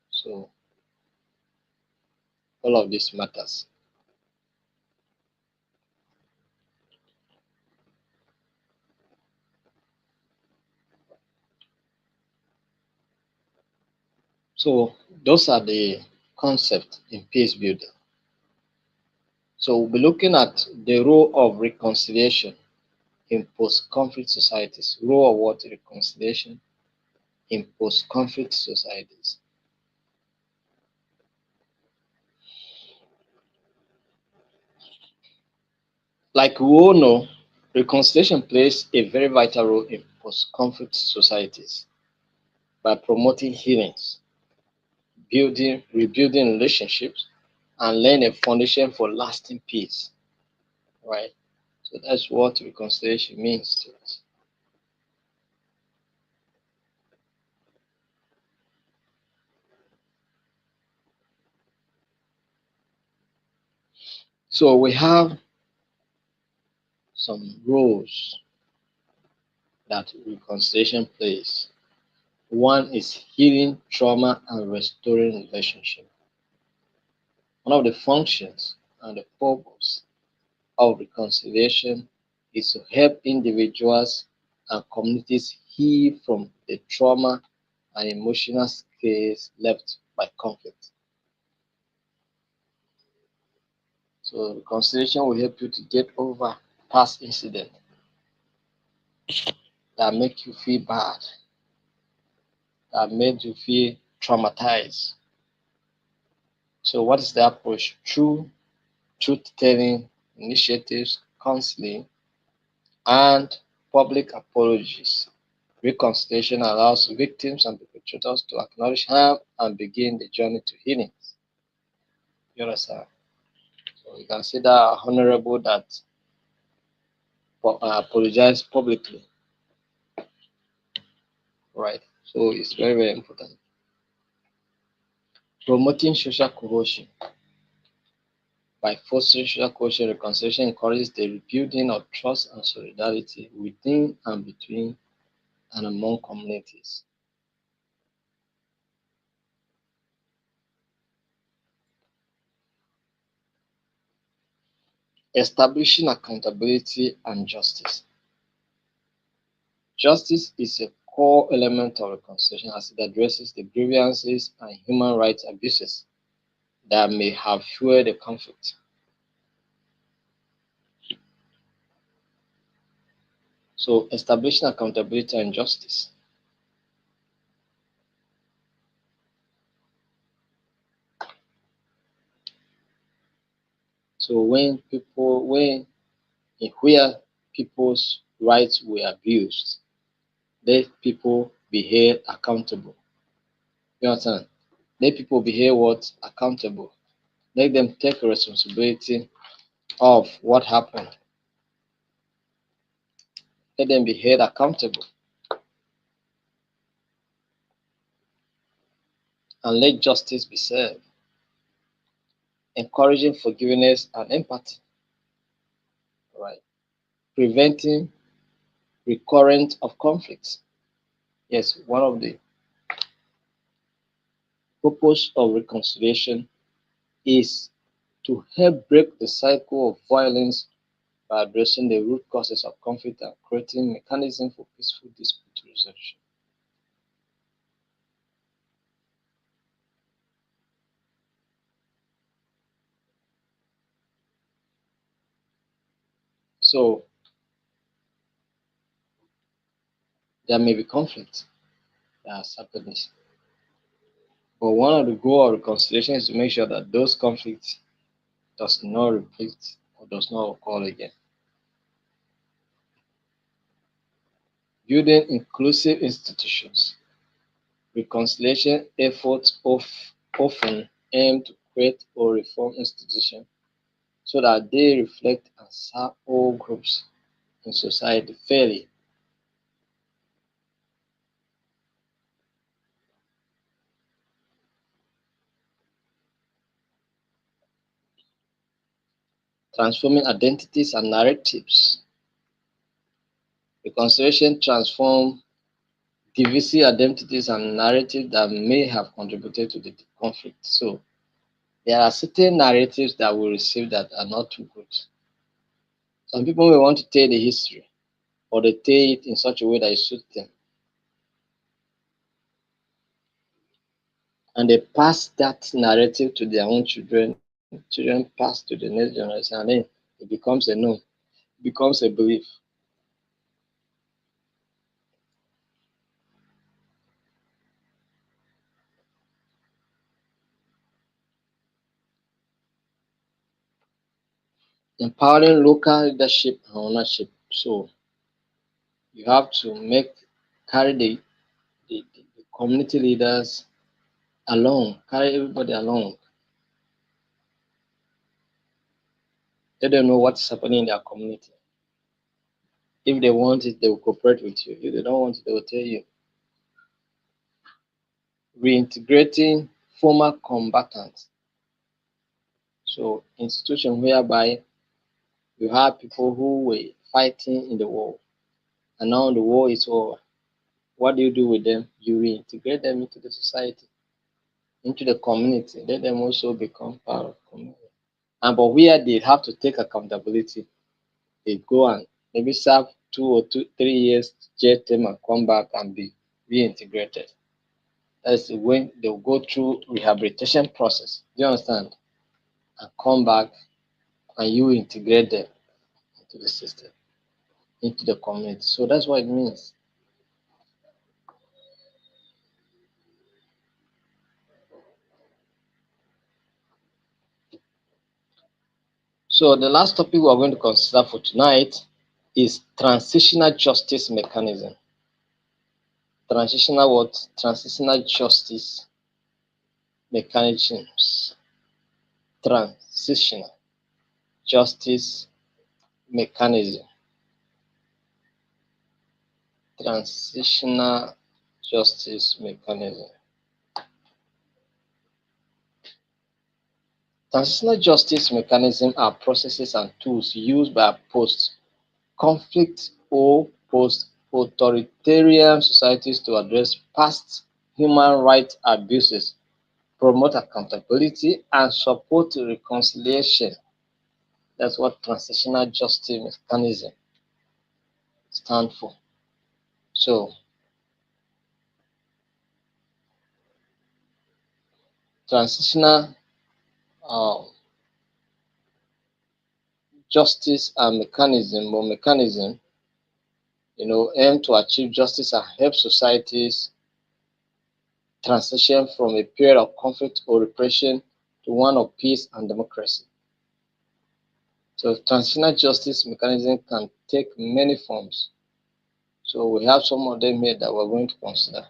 So all of this matters. So those are the concepts in peace building. So we'll be looking at the role of reconciliation in post-conflict societies. Role of what? Reconciliation in post-conflict societies. Like we all know, reconciliation plays a very vital role in post-conflict societies by promoting healings, rebuilding relationships, and laying a foundation for lasting peace. Right? So that's what reconciliation means to us. So we have some roles that reconciliation plays. One is healing trauma and restoring relationship. One of the functions and the purpose of reconciliation is to help individuals and communities heal from the trauma and emotional scars left by conflict. So reconciliation will help you to get over past incidents that make you feel bad, that made you feel traumatized. So what is the approach? Through truth-telling initiatives, counseling, and public apologies. Reconciliation allows victims and perpetrators to acknowledge harm and begin the journey to healing. You understand? So you can see that honorable that apologize publicly, right? So it's very, very important. Promoting social cohesion. By fostering social cohesion, reconciliation encourages the rebuilding of trust and solidarity within and between and among communities. Establishing accountability and justice. Justice is a core element of reconciliation as it addresses the grievances and human rights abuses that may have fueled the conflict. So establishing accountability and justice. So when where people's rights were abused, let people be held accountable. You understand? Let people be held what? Accountable. Let them take responsibility of what happened. Let them be held accountable. And let justice be served. Encouraging forgiveness and empathy. Right. Preventing recurrence of conflicts. Yes, one of the purpose of reconciliation is to help break the cycle of violence by addressing the root causes of conflict and creating mechanisms for peaceful dispute resolution. So there may be conflict that has happened, but one of the goals of reconciliation is to make sure that those conflicts does not repeat or does not occur again. Building inclusive institutions. Reconciliation efforts often aim to create or reform institutions so that they reflect and serve all groups in society fairly. Transforming identities and narratives. Reconciliation transforms divisive identities and narratives that may have contributed to the conflict. So there are certain narratives that we receive that are not too good. Some people may want to tell the history, or they tell it in such a way that it suits them. And they pass that narrative to their own children. Children pass to the next generation, and then it becomes a norm, becomes a belief. Empowering local leadership and ownership. So you have to carry the community leaders along, carry everybody along. Let them know what's happening in their community. If they want it, they will cooperate with you. If they don't want it, they will tell you. Reintegrating former combatants. So institution whereby you have people who were fighting in the war and now the war is over. What do you do with them? You reintegrate them into the society, into the community. Let them also become part of the community. And but where they have to take accountability, they go and maybe serve 2 or 3 years jail term and come back and be reintegrated. That's when they'll go through rehabilitation process. Do you understand? And come back and you integrate them into the system, into the community. So that's what it means. So the last topic we are going to consider for tonight is transitional justice mechanism. Transitional what? Transitional justice mechanisms. Transitional justice mechanism. Transitional justice mechanism. Transitional justice mechanisms are processes and tools used by post-conflict or post-authoritarian societies to address past human rights abuses, promote accountability, and support reconciliation. That's what transitional justice mechanism stand for. So, transitional uh, justice and mechanism aim to achieve justice and help societies transition from a period of conflict or repression to one of peace and democracy. So transitional justice mechanism can take many forms. So we have some of them here that we're going to consider.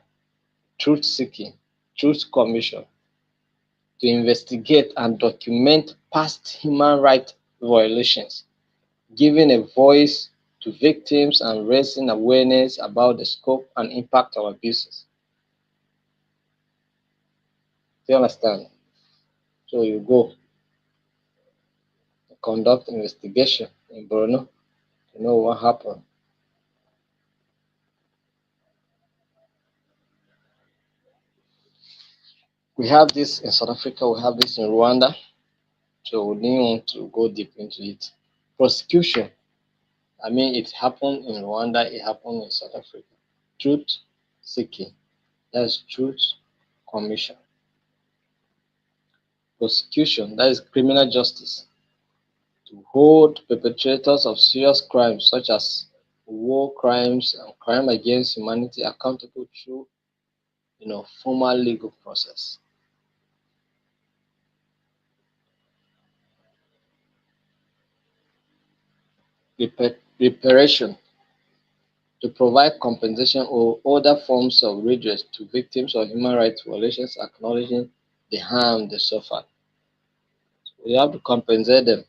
Truth seeking, truth commission, to investigate and document past human rights violations, giving a voice to victims and raising awareness about the scope and impact of abuses. Do you understand? So you go conduct investigation in Borno to know what happened. We have this in South Africa, we have this in Rwanda, so we didn't want to go deep into it. Prosecution, I mean, it happened in Rwanda, it happened in South Africa. Truth seeking, that's truth commission. Prosecution, that is criminal justice, to hold perpetrators of serious crimes such as war crimes and crime against humanity accountable through formal legal process. Reparation, to provide compensation or other forms of redress to victims of human rights violations, acknowledging the harm they suffered. You have to compensate them.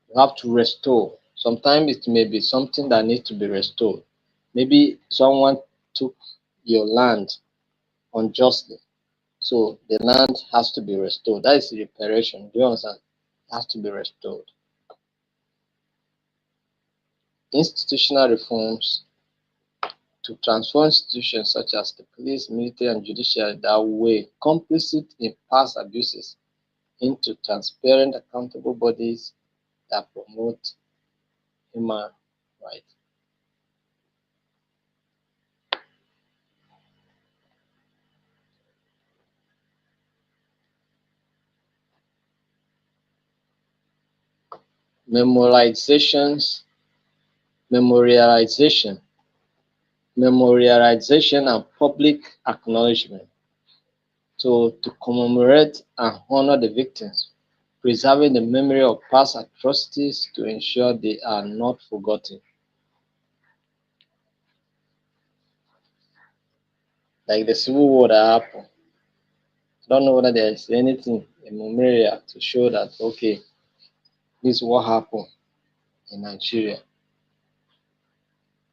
You have to restore. Sometimes it may be something that needs to be restored. Maybe someone took your land unjustly, so the land has to be restored. That is reparation. Do you understand? It has to be restored. Institutional reforms, to transform institutions such as the police, military, and judiciary that were complicit in past abuses into transparent, accountable bodies that promote human rights. Memorializations, memorialization, memorialization, and public acknowledgement. So to commemorate and honor the victims, preserving the memory of past atrocities to ensure they are not forgotten. Like the civil war that happened. I don't know whether there is anything in memorial to show that, okay, this is what happened in Nigeria.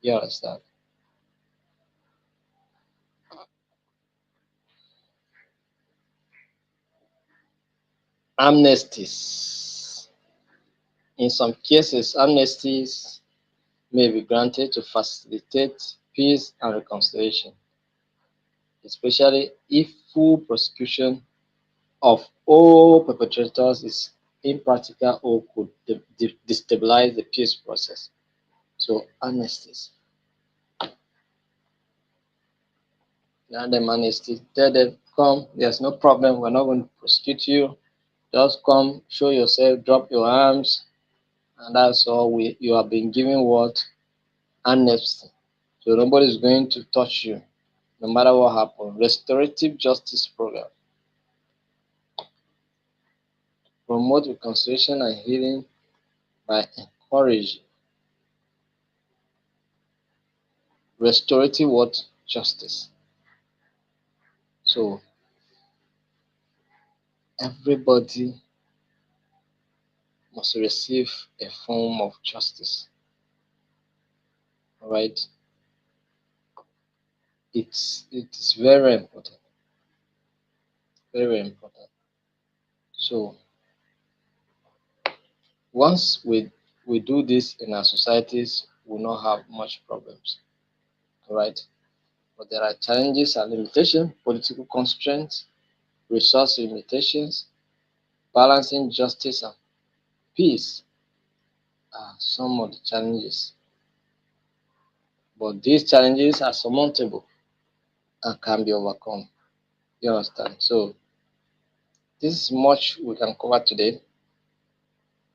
You understand? Amnesties. In some cases, amnesties may be granted to facilitate peace and reconciliation, especially if full prosecution of all perpetrators is impractical or could destabilize the peace process. So, amnesties. Now the amnesty, tell them, come, there's no problem, we're not going to prosecute you. Just come, show yourself, drop your arms, and that's all. You have been given what? Amnesty. So nobody's going to touch you, no matter what happens. Restorative justice program. Promote reconciliation and healing by encouraging restorative what? Justice. So everybody must receive a form of justice. All right. It is very important. Very important. So once we do this in our societies, we will not have much problems. All right. But there are challenges and limitations, political constraints, resource limitations, balancing justice and peace are some of the challenges. But these challenges are surmountable and can be overcome. You understand? So this is much we can cover today.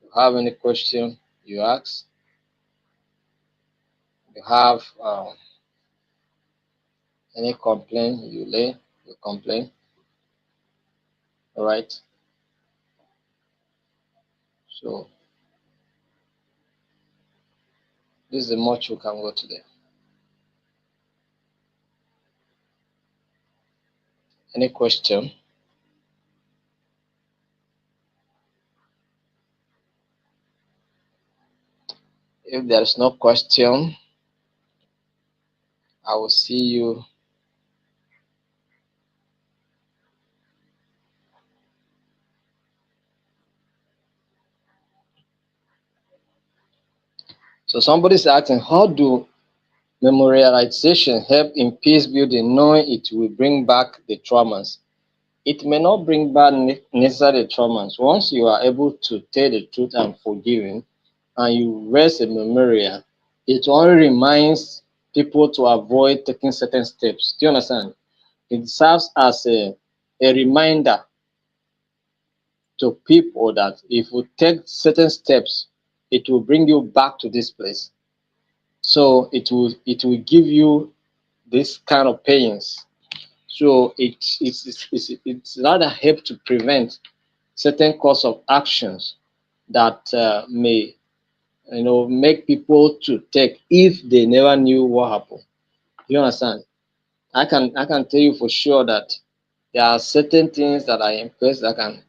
If you have any question you ask, You have any complaint, you complain. All right. So this is the much we can go today. Any question? If there is no question, I will see you. So somebody's asking, how do memorialization help in peace building, knowing it will bring back the traumas? It may not bring back necessarily the traumas. Once you are able to tell the truth and forgiving, and you raise a memorial, it only reminds people to avoid taking certain steps. Do you understand? It serves as a reminder to people that if you take certain steps, it will bring you back to this place. So it will give you this kind of pains. So it's rather help to prevent certain course of actions that may make people to take if they never knew what happened. You understand? I can tell you for sure that there are certain things that are in place that can,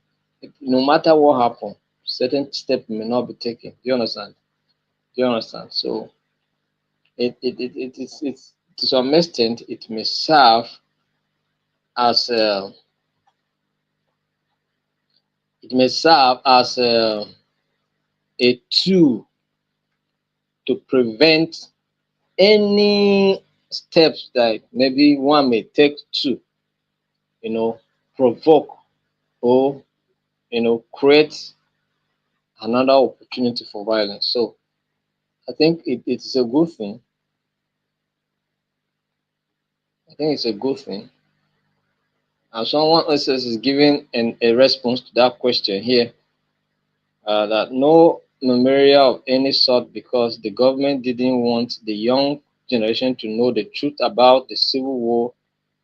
no matter what happen, certain steps may not be taken. Do you understand? Do you understand? So it's to some extent it may serve as a tool to prevent any steps that maybe one may take to provoke or create another opportunity for violence. So I think it's a good thing. I think it's a good thing. And someone else is giving a response to that question here, that no memorial of any sort because the government didn't want the young generation to know the truth about the civil war.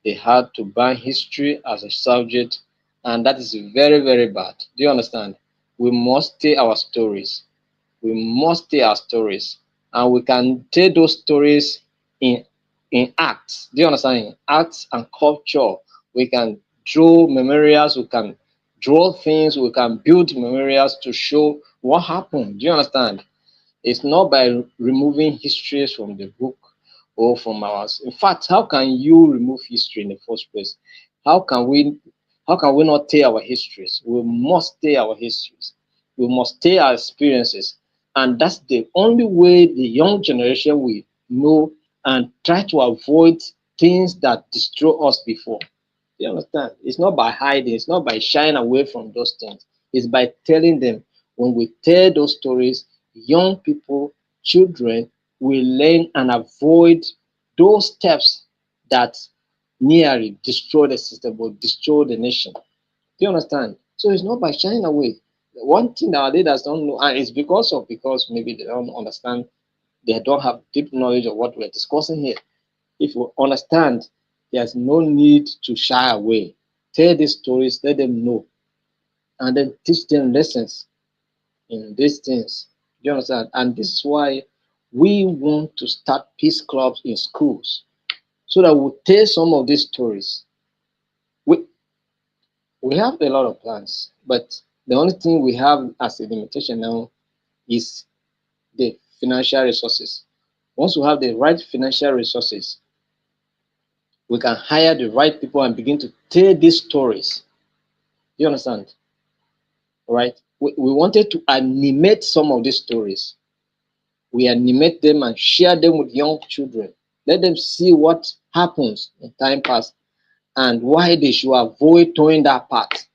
They had to ban history as a subject, and that is very, very bad. Do you understand? We must tell our stories. We must tell our stories, and we can tell those stories in acts. Do you understand? In arts and culture, we can draw memorials. We can draw things. We can build memorials to show what happened. Do you understand? It's not by removing histories from the book or from ours. In fact, how can you remove history in the first place? How can we not tell our histories? We must tell our histories. We must tell our experiences. And that's the only way the young generation will know and try to avoid things that destroy us before. You understand? It's not by hiding, it's not by shying away from those things. It's by telling them. When we tell those stories, young people, children will learn and avoid those steps that nearly destroy the system or destroy the nation. Do you understand? So it's not by shying away. One thing our leaders don't know, and it's because maybe they don't understand, they don't have deep knowledge of what we're discussing here. If you understand, there's no need to shy away. Tell these stories, let them know, and then teach them lessons in these things. Do you understand? And this is why we want to start peace clubs in schools so that we'll tell some of these stories. We, we have a lot of plans, but the only thing we have as a limitation now is the financial resources. Once we have the right financial resources, we can hire the right people and begin to tell these stories. You understand? Right? We wanted to animate some of these stories. We animate them and share them with young children. Let them see what happens in time past and why they should avoid towing that path.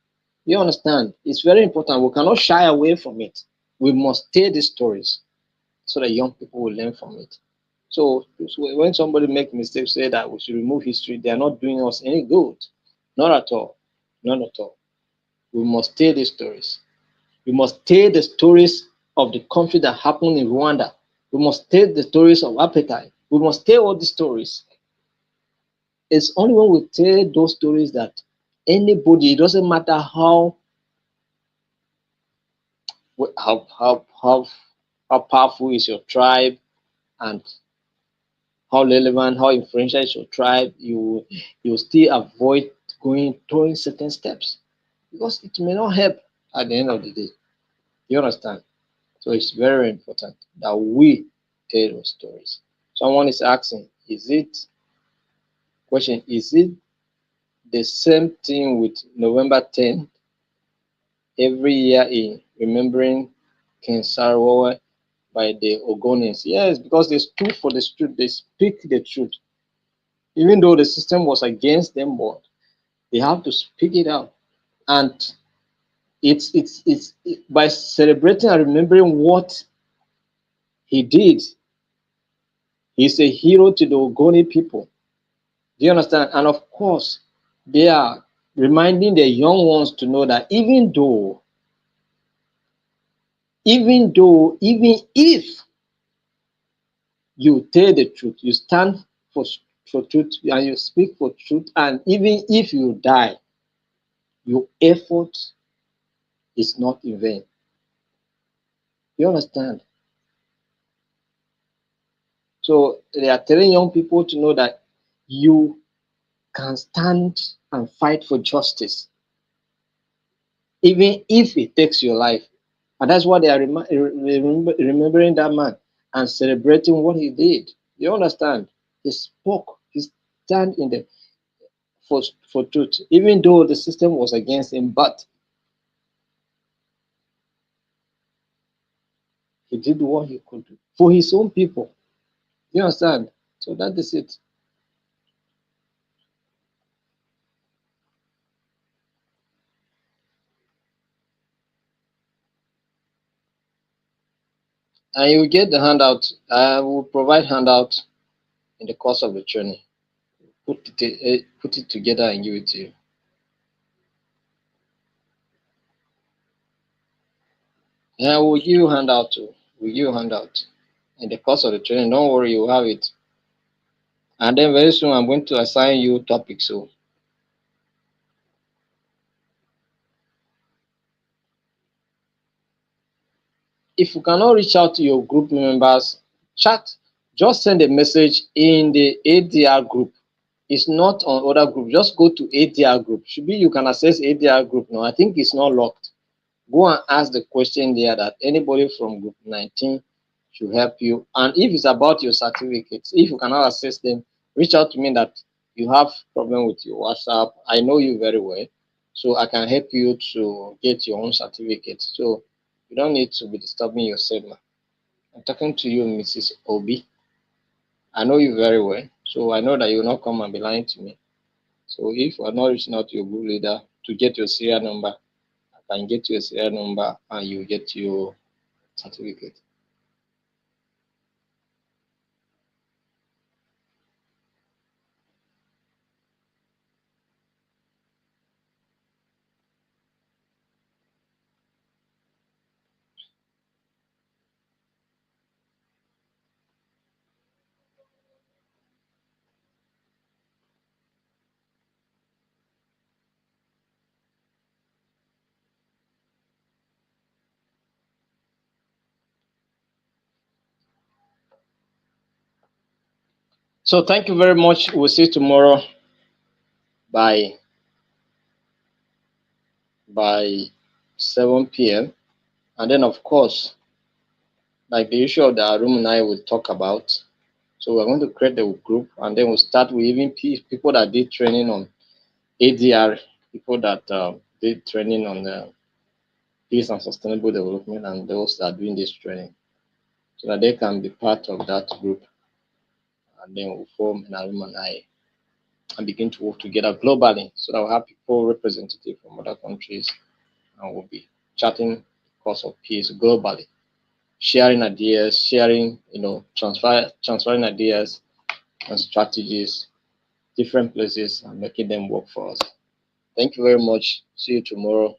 You understand? It's very important. We cannot shy away from it. We must tell these stories so that young people will learn from it. So when somebody makes mistakes, say that we should remove history, they are not doing us any good. Not at all. Not at all. We must tell these stories. We must tell the stories of the conflict that happened in Rwanda. We must tell the stories of apartheid. We must tell all these stories. It's only when we tell those stories that anybody, it doesn't matter how how powerful is your tribe and how relevant, how influential is your tribe, you still avoid going throwing certain steps because it may not help at the end of the day. You understand? So it's very important that we tell those stories. Someone is asking, is it the same thing with November 10th every year in remembering King Sarwawa by the Ogonians? Yes, because they stood for the truth, they speak the truth. Even though the system was against them, but they have to speak it out. And by celebrating and remembering what he did, he's a hero to the Ogoni people. Do you understand? And of course, they are reminding the young ones to know that even if you tell the truth, you stand for truth and you speak for truth, and even if you die, your effort is not in vain. You understand? So they are telling young people to know that you can stand and fight for justice, even if it takes your life. And that's why they are remembering that man and celebrating what he did. You understand? He spoke, he stand in the for, for truth, even though the system was against him, but he did what he could do for his own people. You understand? So that is it. And you will get the handout. I will provide handout in the course of the training. Put it together and give it to you. Yeah, we'll give you handout too. We'll give you handout in the course of the training. Don't worry, you'll have it. And then very soon I'm going to assign you topics. So if you cannot reach out to your group members, chat, just send a message in the ADR group. It's not on other group. Just go to ADR group. Should be you can access ADR group now. I think it's not locked. Go and ask the question there that anybody from group 19 should help you. And if it's about your certificates, if you cannot access them, reach out to me that you have problem with your WhatsApp. I know you very well, so I can help you to get your own certificate. So you don't need to be disturbing yourself. I'm talking to you, Mrs. Obi. I know you very well, so I know that you will not come and be lying to me. So if you are not reaching out to your group leader to get your serial number, I can get you a serial number and you get your certificate. So thank you very much. We'll see you tomorrow by 7 p.m. And then of course, like the issue of the alumni we'll talk about. So we're going to create a group and then we'll start with even people that did training on ADR, people that did training on the peace and sustainable development, and those that are doing this training, so that they can be part of that group, and then we'll form an alumni and begin to work together globally, so that we'll have people representative from other countries, and we'll be chatting cause of peace globally, sharing ideas, transferring ideas and strategies, different places, and making them work for us. Thank you very much. See you tomorrow.